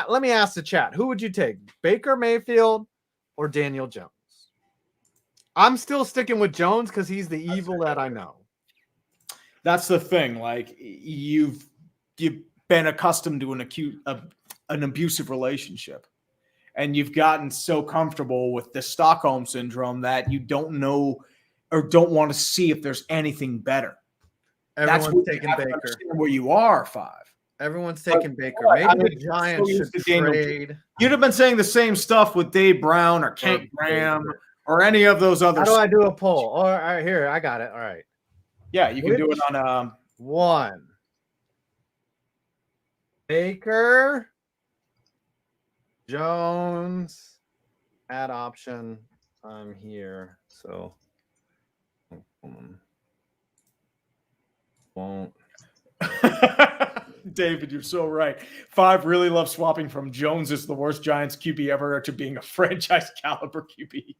Let me ask the chat. Who would you take, Baker Mayfield or Daniel Jones? I'm still sticking with Jones because he's the evil that I know. That's the thing. Like, you've been accustomed to an abusive relationship, and you've gotten so comfortable with the Stockholm syndrome that you don't know or don't want to see if there's anything better. Everyone's taking Baker. Where you are, 5. Everyone's taking Baker. Maybe the Giants should trade. You'd have been saying the same stuff with Dave Brown or Kent Graham or any of those other. How do I do a poll? All right, here, I got it. All right. Yeah, you can do it on 1. Baker, Jones, add option. I'm here, so won't. David, you're so right. 5 really loves swapping from Jones is the worst Giants QB ever to being a franchise caliber QB.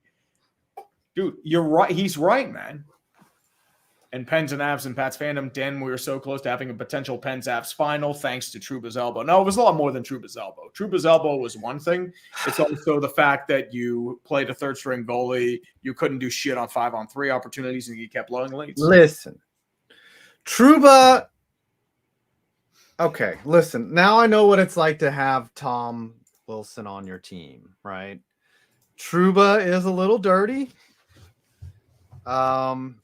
Dude, you're right. He's right, man. And Pens and Avs and Pats fandom, Dan, we were so close to having a potential Pens Avs final thanks to Trouba's elbow. No, it was a lot more than Trouba's elbow. Trouba's elbow was one thing. It's also the fact that you played a third-string goalie. You couldn't do shit on 5-on-3 opportunities, and you kept blowing leads. Listen, Trouba. Okay, listen. Now I know what it's like to have Tom Wilson on your team, right? Trouba is a little dirty.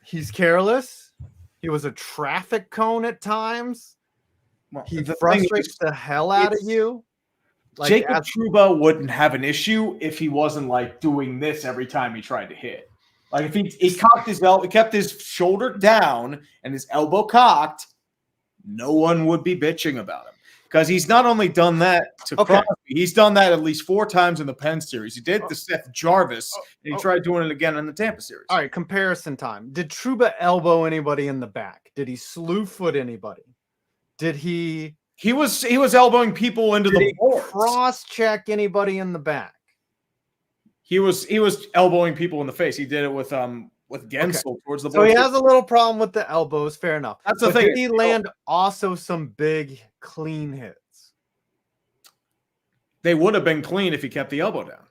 He's careless. He was a traffic cone at times. Well, he frustrates the hell out of you. Like, Jacob Trouba wouldn't have an issue if he wasn't like doing this every time he tried to hit. Like if he cocked his elbow, kept his shoulder down and his elbow cocked, no one would be bitching about him. Because he's not only done that to Crosby, he's done that at least 4 times in the Penn series. He did to Seth Jarvis, and he tried doing it again in the Tampa series. All right, comparison time. Did Trouba elbow anybody in the back? Did he slew foot anybody? Did he? He was elbowing people into the boards. Cross check anybody in the back? He was elbowing people in the face. He did it with with Gensel towards the So board. he has a little problem with the elbows. Fair enough. That's the but thing. Did he land also some big clean hits? They would have been clean if he kept the elbow down.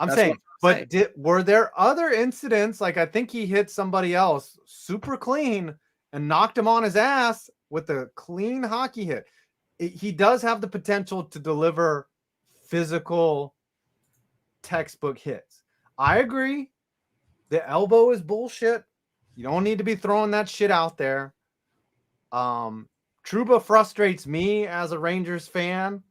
I'm saying, but were there other incidents? Like I think he hit somebody else super clean and knocked him on his ass with a clean hockey hit. He does have the potential to deliver physical textbook hits. I agree. The elbow is bullshit. You don't need to be throwing that shit out there. Trouba frustrates me as a Rangers fan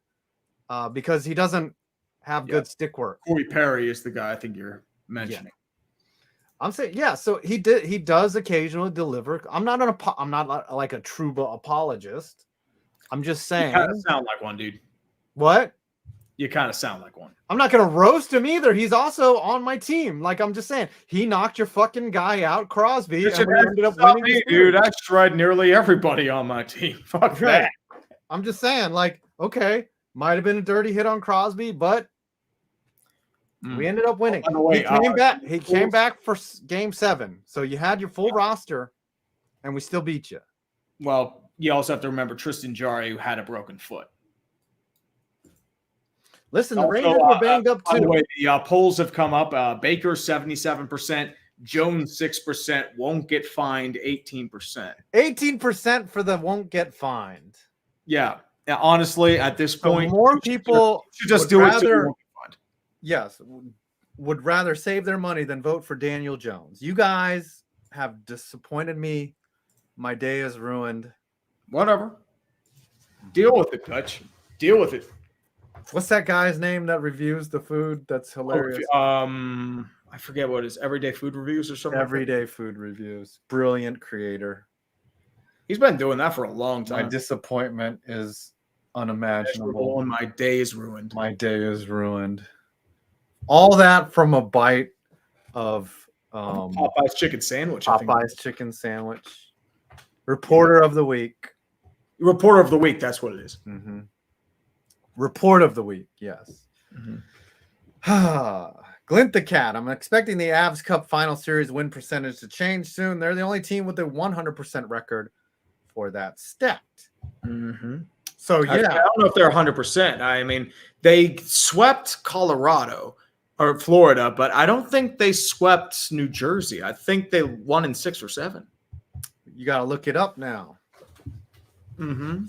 because he doesn't have good stick work. Corey Perry is the guy I think you're mentioning. I'm saying, yeah. So he does occasionally deliver. I'm not like a Trouba apologist. I'm just saying. You kind of sound like one, dude. What? You kind of sound like one. I'm not gonna roast him either. He's also on my team. Like I'm just saying, he knocked your fucking guy out, Crosby, and we ended up winning. Me, dude, I tried nearly everybody on my team. Fuck that. I'm just saying, like, okay, might have been a dirty hit on Crosby, but we ended up winning. By the way, he came back for Game 7, so you had your full roster, and we still beat you. Well, you also have to remember Tristan Jarry, who had a broken foot. Listen, the Rangers were banged up too. By the way, the polls have come up. Baker 77%, Jones 6%, won't get fined 18%. 18% for the won't get fined. Yeah. Honestly, at this point, more people should just do it. Yes, would rather save their money than vote for Daniel Jones. You guys have disappointed me. My day is ruined. Whatever. Deal with it, Dutch. Deal with it. What's that guy's name that reviews the food? That's hilarious. I forget what it is. Everyday Food Reviews or something. Everyday Food Reviews. Brilliant creator. He's been doing that for a long time. My disappointment is unimaginable. And my day is ruined. My day is ruined. All that from a bite of Popeye's chicken sandwich. Popeye's chicken sandwich. Reporter of the week. Reporter of the week. That's what it is. Mm-hmm. Report of the week. Yes. Mm-hmm. Glint the Cat. I'm expecting the Avs Cup Final Series win percentage to change soon. They're the only team with a 100% record for that stat. Mm-hmm. So, yeah. I don't know if they're 100%. I mean, they swept Colorado or Florida, but I don't think they swept New Jersey. I think they won in 6 or 7. You got to look it up now. Mm-hmm.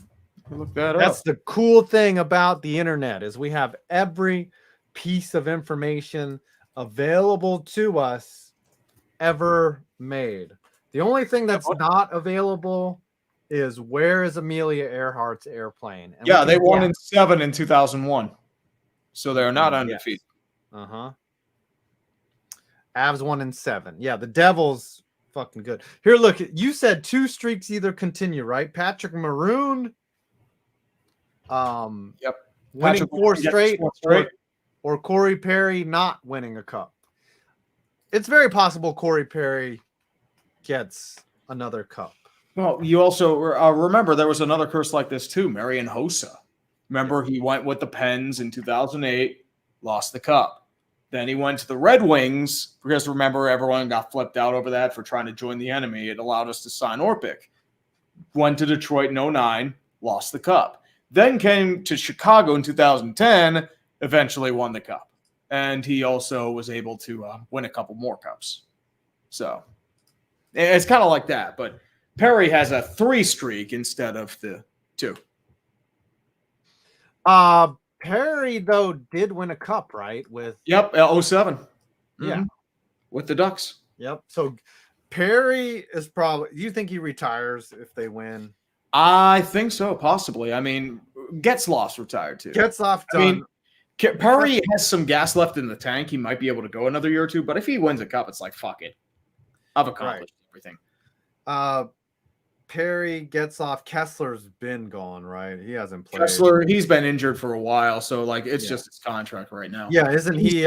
Look that up. That's the cool thing about the internet is we have every piece of information available to us ever made. The only thing that's not available is where is Amelia Earhart's airplane? And they won in 7 in 2001. So they're not undefeated. Uh-huh. Avs won in 7. Yeah, the Devils fucking good. Here, look, you said 2 streaks either continue, right? Patrick Maroon winning 4 straight, or Corey Perry not winning a cup. It's very possible Corey Perry gets another cup. Well, you also remember there was another curse like this too, Marian Hossa. Remember, he went with the Pens in 2008, lost the cup. Then he went to the Red Wings because, remember, everyone got flipped out over that for trying to join the enemy. It allowed us to sign Orpik. Went to Detroit in 2009, lost the cup. Then came to Chicago in 2010, eventually won the cup. And he also was able to win a couple more cups. So it's kind of like that. But Perry has a 3 streak instead of the 2. Perry, though, did win a cup, right? With 07. Yeah. Mm-hmm. With the Ducks. Yep. So Perry is probably – do you think he retires if they win? I think so, possibly. I mean, Getzlaf's retired too. Getzlaf done. I mean, Perry has some gas left in the tank. He might be able to go another year or 2, but if he wins a cup, it's like, fuck it. I've accomplished everything. Perry, Getzlaf, Kessler's been gone, right? He hasn't played. Kessler, he's been injured for a while, so like it's just his contract right now. Yeah, isn't he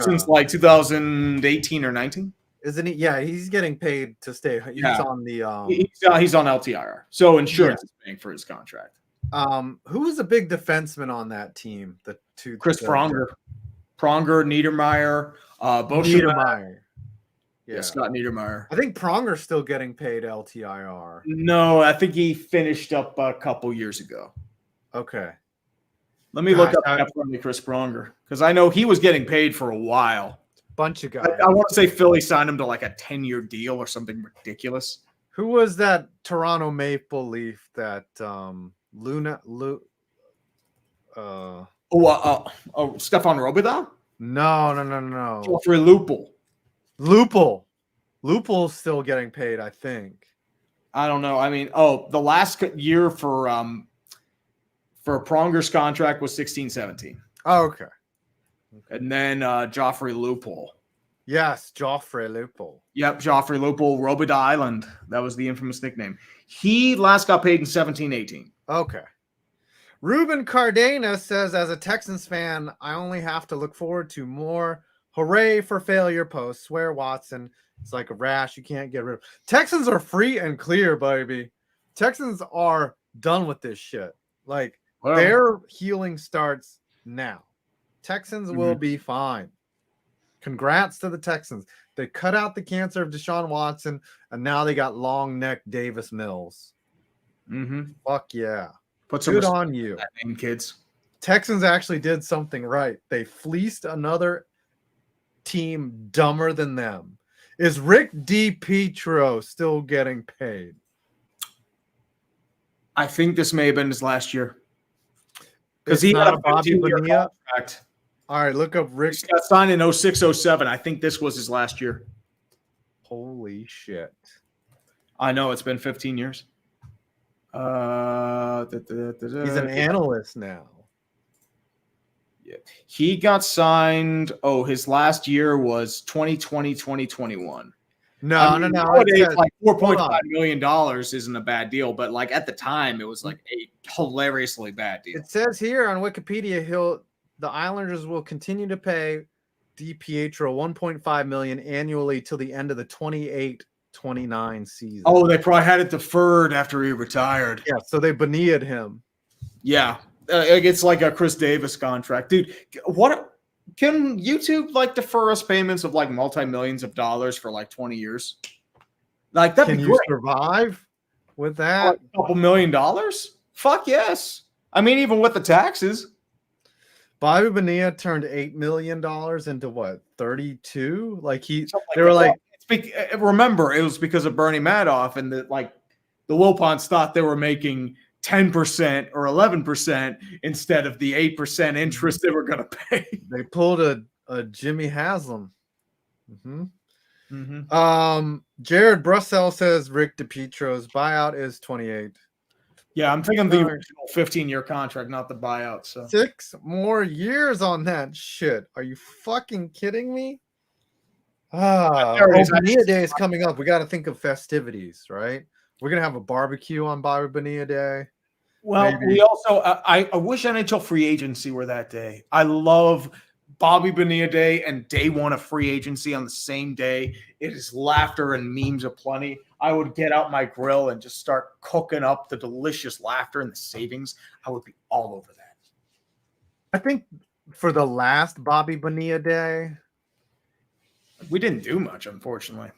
since like 2018 or 19? Isn't he? Yeah, he's getting paid to stay. He's on the he's on LTIR, so insurance is paying for his contract. Who was a big defenseman on that team? Chris Pronger, Niedermeyer, Niedermeyer. Yeah, Scott Niedermayer. I think Pronger's still getting paid LTIR. No, I think he finished up a couple years ago. Okay. Let me look up Chris Pronger because I know he was getting paid for a while. Bunch of guys. I want to say Philly signed him to like a 10-year deal or something ridiculous. Who was that Toronto Maple Leaf that Stefan Robida? No. Joffrey Lupul's still getting paid, I think. I don't know. I mean, the last year for Pronger's contract was 16-17. Oh, okay. And then Joffrey Lupul. Yes, Joffrey Lupul. Yep, Joffrey Lupul, Robida Island. That was the infamous nickname. He last got paid in 17-18. Okay. Ruben Cardenas says, as a Texans fan, I only have to look forward to more hooray for failure posts. Swear Watson. It's like a rash you can't get rid of. Texans are free and clear, baby. Texans are done with this shit. Like, their healing starts now. Texans will be fine. Congrats to the Texans. They cut out the cancer of Deshaun Watson, and now they got long neck Davis Mills. Fuck yeah. Put some good on you. Name, kids. Texans actually did something right. They fleeced another team dumber than them. Is Rick DiPietro still getting paid? I think this may have been his last year. Because he had a Bobby Bonilla contract. All right, look up Rick. He got signed in 06-07. I think this was his last year. Holy shit. I know, it's been 15 years. He's an analyst now. Yeah. He got signed. His last year was 2020-2021. No. Nowadays, like $4.5 million isn't a bad deal, but like at the time, it was like a hilariously bad deal. It says here on Wikipedia, the Islanders will continue to pay DiPietro $1.5 million annually till the end of the 28-29 season. Oh, they probably had it deferred after he retired. Yeah, so they Bonilla'd him. Yeah, it's like a Chris Davis contract, dude. What can YouTube like defer us payments of like multi-millions of dollars for like 20 years? Like that. Can you survive with that? Like a couple $1 million? Fuck yes. I mean, even with the taxes. Bobby Bonilla turned $8 million into what, 32? They were like, remember, it was because of Bernie Madoff, and the Wilpons thought they were making 10% or 11% instead of the 8% interest they were going to pay. They pulled a Jimmy Haslam. Jared Brussel says Rick DiPietro's buyout is 28. Yeah, I'm thinking the original 15-year contract, not the buyout. So 6 more years on that shit. Are you fucking kidding me? Bonilla Day is coming up. We got to think of festivities, right? We're gonna have a barbecue on Bobby Bonilla Day. Well, maybe. We also I wish NHL free agency were that day. I love Bobby Bonilla Day and day one of free agency on the same day. It is laughter and memes aplenty. I would get out my grill and just start cooking up the delicious laughter and the savings. I would be all over that. I think for the last Bobby Bonilla Day, we didn't do much, unfortunately.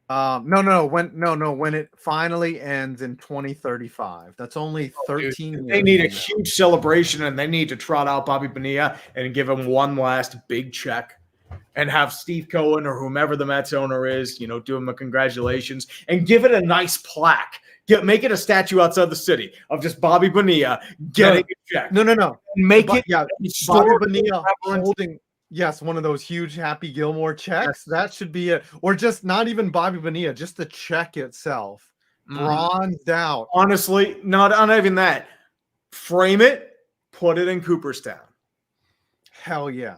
When it finally ends in 2035. That's only 13 years. They need a huge celebration, and they need to trot out Bobby Bonilla and give him one last big check and have Steve Cohen or whomever the Mets owner is, do him a congratulations and give it a nice plaque. Make it a statue outside the city of just Bobby Bonilla getting a check. No. Make it Bobby Bonilla holding one of those huge Happy Gilmore checks. That should be it. Or just not even Bobby Bonilla, just the check itself. Bronzed out. Honestly, not even that. Frame it, put it in Cooperstown. Hell yeah.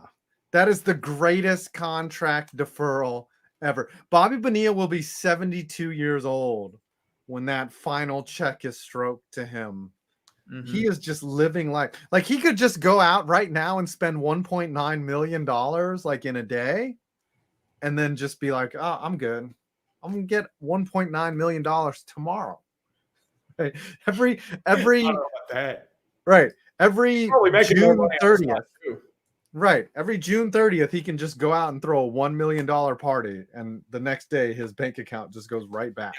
That is the greatest contract deferral ever. Bobby Bonilla will be 72 years old when that final check is stroked to him. He is just living life. Like he could just go out right now and spend $1.9 million like in a day and then just be like, oh, I'm good. I'm going to get $1.9 million tomorrow. Right. Every June 30th. Right. Every June 30th, he can just go out and throw a $1 million party, and the next day his bank account just goes right back.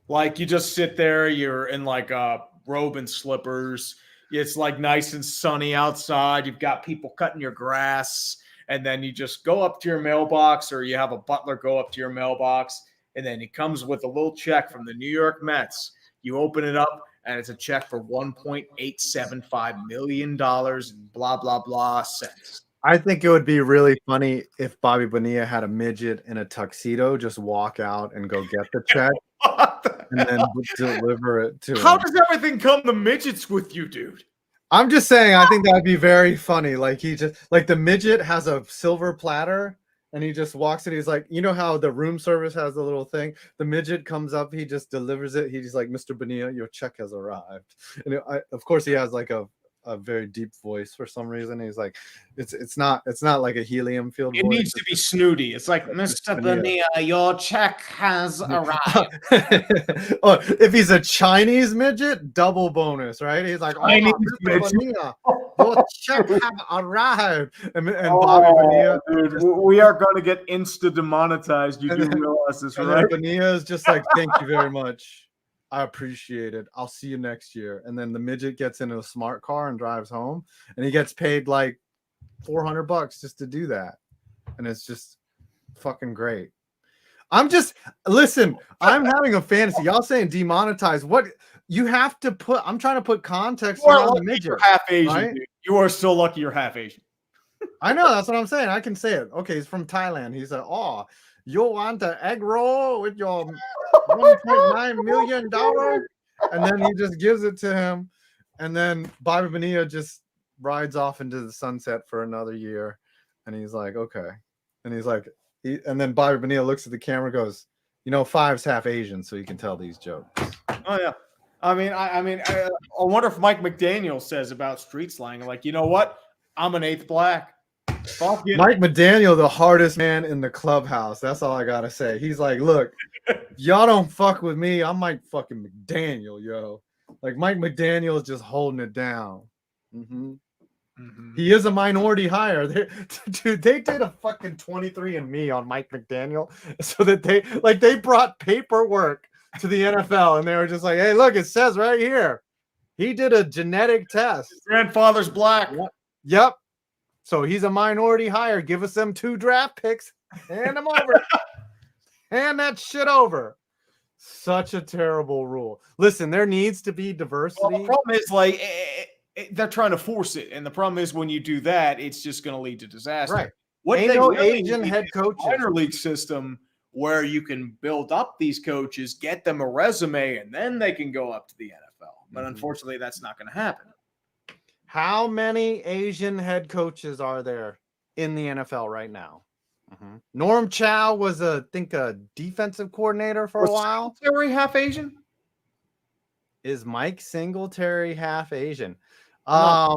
Like you just sit there, you're in like a robe and slippers. It's like nice and sunny outside. You've got people cutting your grass, and then you just go up to your mailbox, or you have a butler go up to your mailbox, and then he comes with a little check from the New York Mets. You open it up, and it's a check for $1.875 million and blah, blah, blah cents. I think it would be really funny if Bobby Bonilla had a midget in a tuxedo just walk out and go get the check and then deliver it to How him. does everything come to midgets with you, dude? I'm just saying, I think that'd be very funny. Like he just like the midget has a silver platter and he just walks in. He's like, you know how the room service has a little thing? The midget comes up, he just delivers it. He's like, Mr. Bonilla, your check has arrived. And of course he has like a very deep voice for some reason. He's like, it's not like a helium filled It voice. needs to be snooty. It's like, Mr. Bonilla, your check has arrived. Oh, if he's a Chinese midget, double bonus, right? He's like, Chinese Mr. Bonilla, your check have arrived. And Bobby Bonilla, dude, we are going to get insta demonetized. You do realize this, right? Bonilla is just like, thank you very much. I appreciate it. I'll see you next year. And then the midget gets into a smart car and drives home, and he gets paid like $400 just to do that. And it's just fucking great. I'm having a fantasy. Y'all saying demonetize. What you have to put, I'm trying to put context around the midget. You're half Asian, right? dude. You are so lucky you're half Asian. I know, that's what I'm saying. I can say it. Okay, he's from Thailand. He's like, oh, you want an egg roll with your $1.9 million? And then he just gives it to him. And then Bobby Bonilla just rides off into the sunset for another year. And he's like, okay. And he's like, and then Bobby Bonilla looks at the camera and goes, you know, Five's half Asian, so you can tell these jokes. Oh, yeah. I wonder if Mike McDaniel says about street slang, like, you know what? I'm an eighth black. Mike McDaniel, the hardest man in the clubhouse. That's all I gotta say. He's like, look, y'all don't fuck with me. I'm Mike fucking McDaniel, yo. Like Mike McDaniel is just holding it down. He is a minority hire. Dude, they did a fucking 23andMe on Mike McDaniel so that they brought paperwork to the NFL and they were just like, hey, look, it says right here. He did a genetic test. His grandfather's black. Yep. So he's a minority hire. Give us them 2 draft picks. Hand them over. Hand that shit over. Such a terrible rule. Listen, there needs to be diversity. Well, the problem is, like, they're trying to force it. And the problem is when you do that, it's just going to lead to disaster. Right. What Ain't no Asian head coaches. Minor league system where you can build up these coaches, get them a resume, and then they can go up to the NFL. But unfortunately, that's not going to happen. How many Asian head coaches are there in the NFL right now? Norm Chow was I think a defensive coordinator for a while. Singletary half Asian? Is Mike Singletary half Asian? I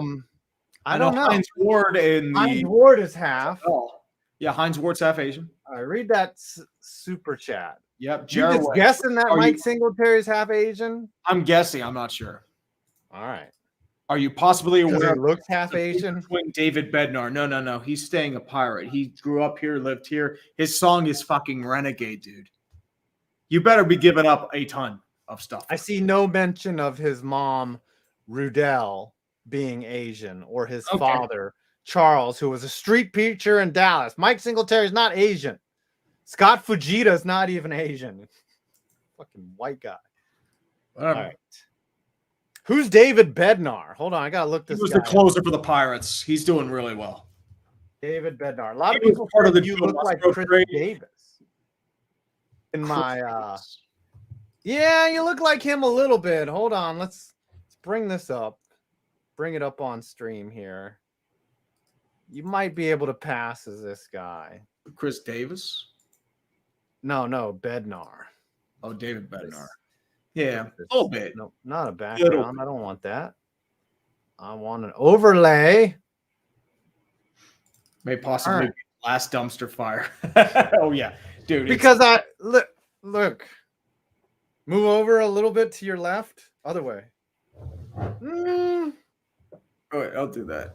don't know. Hines Ward is half. Oh, yeah, Hines Ward's half Asian. I read that super chat. Yep. You just guessing that Mike Singletary is half Asian? I'm guessing. I'm not sure. All right. Are you possibly aware? He looks half Asian. David Bednar. No. He's staying a pirate. He grew up here, lived here. His song is fucking Renegade, dude. You better be giving up a ton of stuff. I see no mention of his mom, Rudell, being Asian, or his father, Charles, who was a street preacher in Dallas. Mike Singletary is not Asian. Scott Fujita is not even Asian. Fucking white guy. All right. Who's David Bednar? Hold on, I gotta look this. He was the closer for the Pirates. He's doing really well. David Bednar. A lot of people part of the you look like Chris Davis. In my yeah, you look like him a little bit. Hold on, let's bring this up. Bring it up on stream here. You might be able to pass as this guy. Chris Davis? No, Bednar. Oh, David Bednar. Yeah, a little bit. No, not a background. I don't want that. I want an overlay. May possibly be the last dumpster fire. Oh yeah, dude. Because I look. Move over a little bit to your left. Other way. Oh, wait, I'll do that.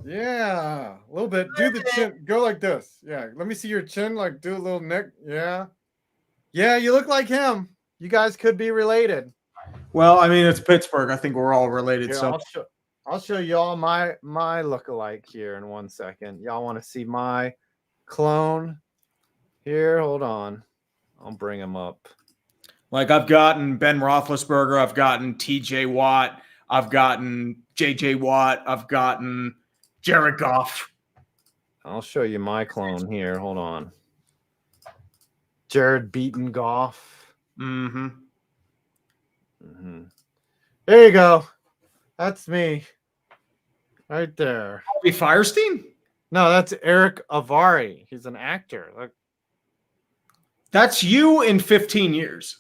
Yeah, a little bit. Do the chin. Go like this. Yeah, let me see your chin. Like, do a little neck. Yeah. Yeah, you look like him. You guys could be related. Well, I mean, it's Pittsburgh. I think we're all related. Here, So I'll show y'all my lookalike here in 1 second. Y'all want to see my clone? Here, hold on. I'll bring him up. like I've gotten Ben Roethlisberger, I've gotten T.J. Watt, I've gotten J.J. Watt, I've gotten Jared Goff. I'll show you my clone here. Hold on. Jared beaten Goff. Mm-hmm. Mm-hmm. There you go. That's me. Right there. Harvey Firestein? No, that's Eric Avari. He's an actor. Look. That's you in 15 years.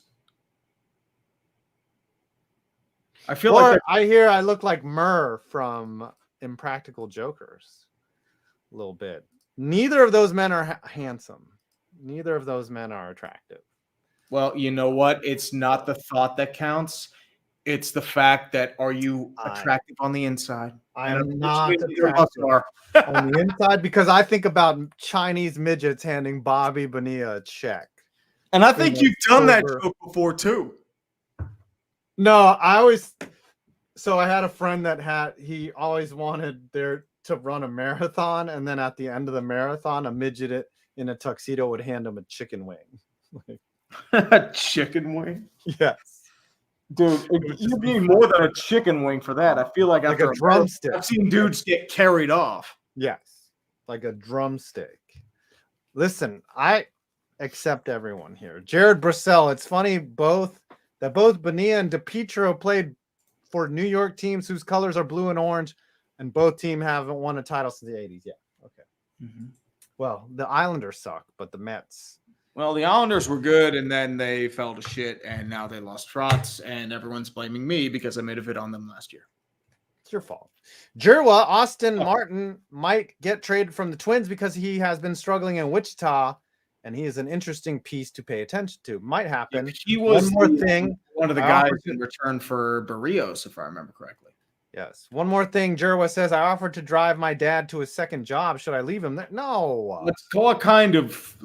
I feel like I hear I look like Murr from Impractical Jokers. A little bit. Neither of those men are handsome. Neither of those men are attractive. well, you know what? It's not the thought that counts. It's the fact that are you attractive on the inside? I'm not attractive on the inside because I think about Chinese midgets handing Bobby Bonilla a check. And I think you've done that joke before too. No, so I had a friend that he always wanted to run a marathon, and then at the end of the marathon, a midget in a tuxedo would hand him a chicken wing. A chicken wing? Yes. Dude, you need more than a chicken wing for that. I feel like a drumstick. I've seen dudes get carried off. Yes, like a drumstick. Listen, I accept everyone here. Jared Brissell. It's funny both Bonilla and DiPietro played for New York teams whose colors are blue and orange, and both teams haven't won a title since the 80s. Yeah. Okay. Mm-hmm. Well, the Islanders suck, but the Mets. Well, the Islanders were good, and then they fell to shit, and now they lost Trotz, and everyone's blaming me because I made a vid on them last year. It's your fault. Jerwa Austin Martin might get traded from the Twins because he has been struggling in Wichita, and he is an interesting piece to pay attention to. Might happen. He was one more thing. One of the guys in return for Barrios, if I remember correctly. Yes. One more thing. Jerwa says, I offered to drive my dad to his second job. Should I leave him there? No. What kind of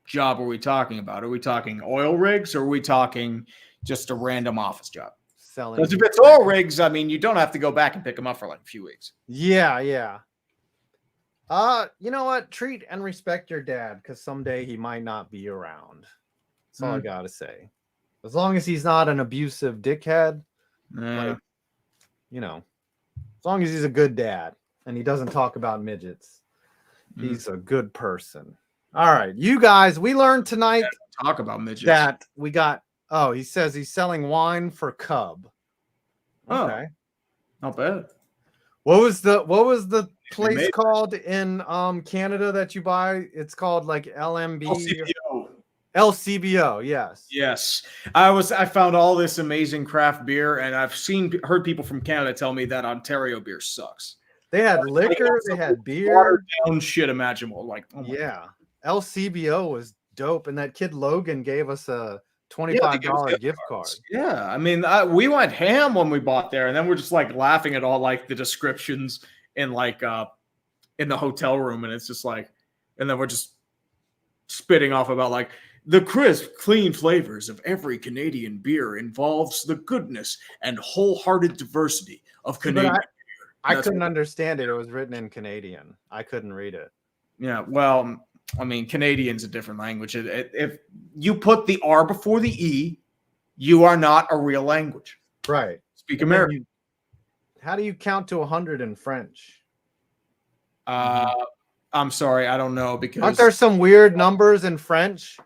job are we talking about? Are we talking oil rigs, or are we talking just a random office job? Selling. Because if it's oil rigs, I mean, you don't have to go back and pick them up for a few weeks. Yeah. You know what? Treat and respect your dad, because someday he might not be around. That's all I gotta say. As long as he's not an abusive dickhead, as long as he's a good dad and he doesn't talk about midgets, he's a good person. All right, you guys, we learned tonight talk about midgets that we got. Oh, he says he's selling wine for Cub. Okay, not bad. What was the place called in Canada that you buy? It's called like LMB. LCBO, yes. Yes. I found all this amazing craft beer, and I've heard people from Canada tell me that Ontario beer sucks. They had liquor, they had beer. Watered down shit imaginable. Yeah. LCBO was dope, and that kid Logan gave us a $25 gift card. Yeah, I mean, we went ham when we bought there, and then we're just laughing at all the descriptions in in the hotel room, and it's just and then we're just spitting off about the crisp, clean flavors of every Canadian beer involves the goodness and wholehearted diversity of Canadian beer. I couldn't understand it. It was written in Canadian. I couldn't read it. Yeah, well, I mean, Canadian's a different language. If you put the R before the E, you are not a real language. Right. Speak American. How do you count to 100 in French? I'm sorry, I don't know, because aren't there some weird numbers in French?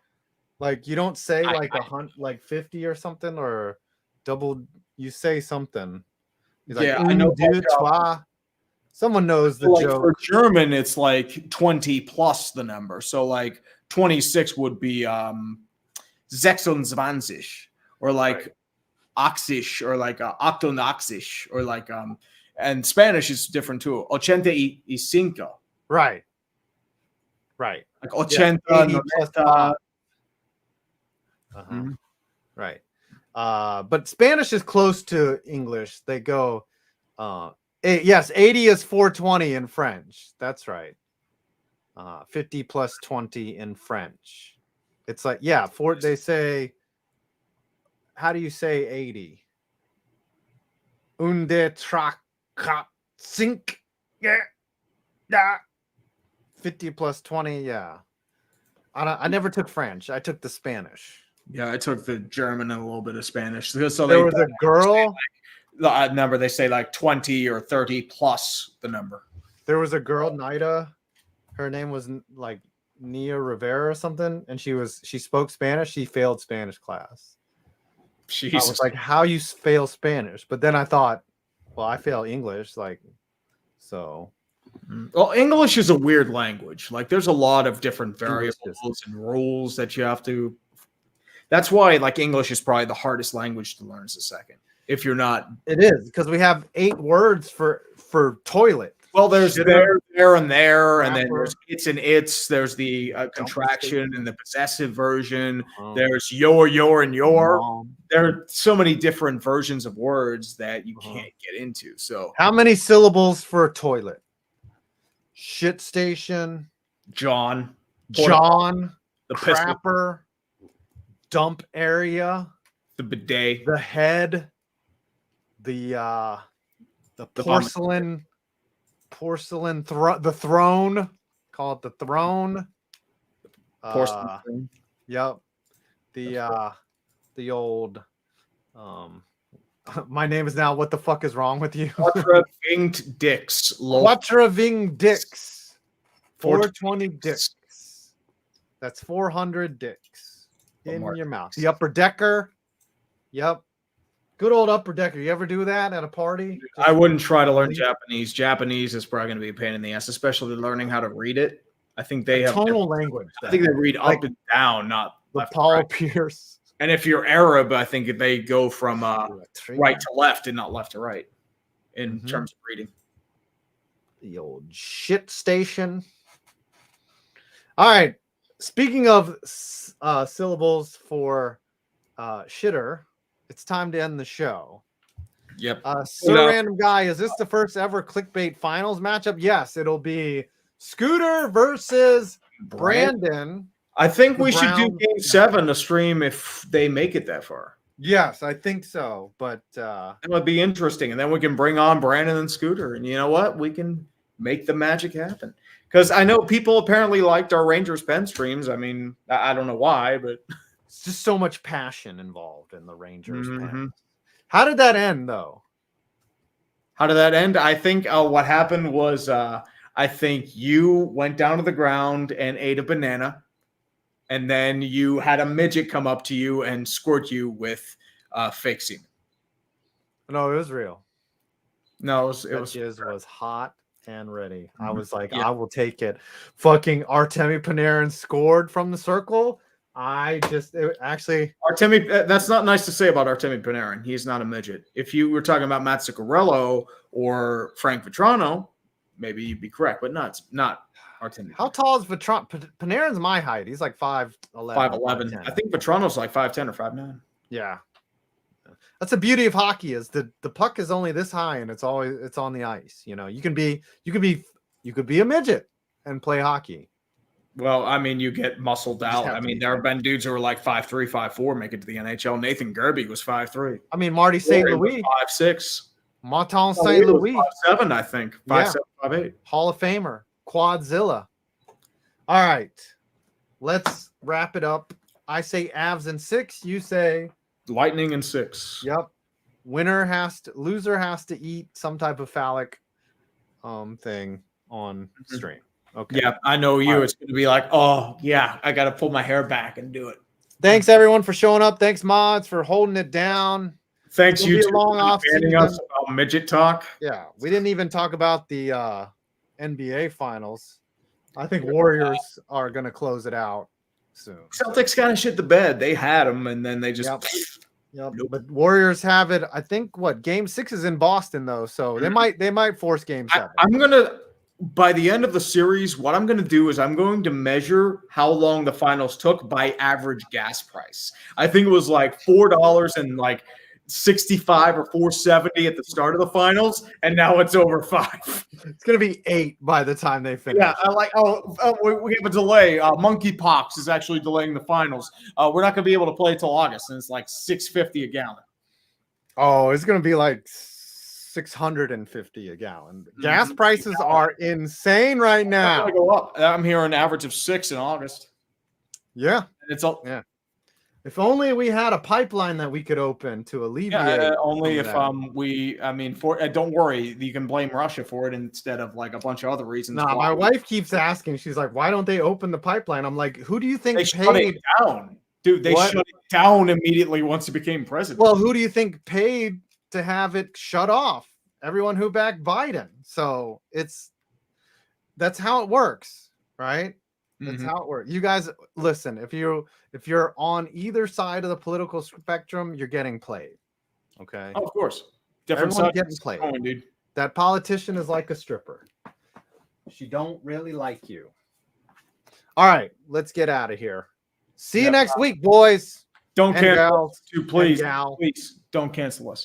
You don't say 50 or something, or double. You say something. He's I know. Someone knows the joke. For German, it's 20 plus the number. So 26 would be 26, or oxish, or octonoxish, or and Spanish is different too. 85. Right. 80 plus Right. But Spanish is close to English. They go Yes, 80 is 420 in French. That's right. 50 plus 20 in French. It's like, yeah, they say, how do you say 80? Un, deux, trois, quatre, cinq. Yeah. 50 plus 20, yeah. I never took French. I took the Spanish. Yeah, I took the German and a little bit of Spanish. So There was a girl. The number they say like 20 or 30 plus the number. There was a girl, Nida. Her name was like Nia Rivera or something, and she spoke Spanish. She failed Spanish class. Jesus. I was like, how you fail Spanish? But then I thought, well, I fail English, like, so. Well, English is a weird language. Like, there's a lot of different variables and rules that you have to. That's why, like, English is probably the hardest language to learn as a second. If you're not, it is because we have 8 words for toilet. Well, there's there, and there, and then there's it's and its. There's the contraction and the possessive version. There's your, and your. There are so many different versions of words that you can't get into. So, how many syllables for toilet? Shit station, John, the crapper, dump area, the bidet, the head, the porcelain. The throne, call it the throne. Porcelain. Yep. The old my name is now what the fuck is wrong with you? Quattra-winged dicks. Quattra-winged dicks. 420 dicks. That's 400 dicks in your mouth. The upper decker. Yep. Good old upper decker. You ever do that at a party? I wouldn't try to learn Japanese. Japanese is probably going to be a pain in the ass, especially learning how to read it. I think they have tonal language. I think they read up and down, not left. Paul Pierce. And if you're Arab, I think they go from right to left and not left to right in terms of reading. The old shit station. All right. Speaking of syllables for shitter. It's time to end the show. Yep. Random guy, is this the first ever clickbait finals matchup? Yes, it'll be Scooter versus Brandon. I think we should do Game 7 a stream if they make it that far. Yes, I think so. But it would be interesting. And then we can bring on Brandon and Scooter. And you know what? We can make the magic happen. Because I know people apparently liked our Rangers Pen streams. I mean, I don't know why, but it's just so much passion involved in the Rangers. How did that end, though? How did that end? I think what happened was I think you went down to the ground and ate a banana, and then you had a midget come up to you and squirt you with fake semen. No, it was real. No, it was hot and ready. I was like, I will take it. Fucking Artemi Panarin scored from the circle. Artemi. That's not nice to say about Artemi Panarin. He's not a midget. If you were talking about Matt Zuccarello or Frank Vetrano, maybe you'd be correct, but not Artemi. How tall is Vetrano? Panarin's my height. He's like 5'11". 5'11". I think Vetrano's like 5'10" or 5'9". Yeah. That's the beauty of hockey is the puck is only this high and it's on the ice. You know, you could be a midget and play hockey. Well, I mean, you get muscled out. I mean, there have been dudes who are like 5'3", 5'4", make it to the NHL. Nathan Gerbe was 5'3". I mean, Marty St. Louis 5'6". Martin St. Louis 5'7", I think. 5'7", 5'8". Hall of Famer, Quadzilla. All right, let's wrap it up. I say Avs in 6. You say Lightning in 6. Yep. Loser has to eat some type of phallic thing on stream. Okay. Yeah, I know you. Right. It's going to be like, oh, yeah, I got to pull my hair back and do it. Thanks, everyone, for showing up. Thanks, mods, for holding it down. Thanks, you for banning us about midget talk. Yeah, we didn't even talk about the NBA Finals. I think Warriors are going to close it out soon. Celtics kind of shit the bed. They had them, and then they just Yep. Nope. But Warriors have it. I think Game 6 is in Boston though, so they might force Game 7. I'm gonna by the end of the series, what I'm gonna do is I'm going to measure how long the finals took by average gas price. I think it was like $4 and like 65 or 470 at the start of the finals, and now it's over 5. It's gonna be 8 by the time they finish. Yeah, I like. We have a delay. Monkeypox is actually delaying the finals. We're not going to be able to play till August, and it's like $6.50 a gallon. Oh, it's gonna be like $650 a gallon. Gas prices are insane right now. Going to go up. I'm hearing an average of 6 in August. Yeah, And it's all. Yeah. If only we had a pipeline that we could open to alleviate. Only if don't worry, you can blame Russia for it instead of like a bunch of other reasons. Nah, my wife keeps asking. She's like, "Why don't they open the pipeline?" I'm like, "Who do you think they paid?" shut it down, dude. They shut it down immediately once he became president. Well, who do you think paid to have it shut off? Everyone who backed Biden. So that's how it works, right? That's how it works. You guys, listen. If you're on either side of the political spectrum, you're getting played. Okay. Oh, of course. Different Everyone sides getting played. going, dude. That politician is like a stripper. She don't really like you. All right, let's get out of here. See you next week, boys. Don't cancel us, gals, please. and gal. Please don't cancel us.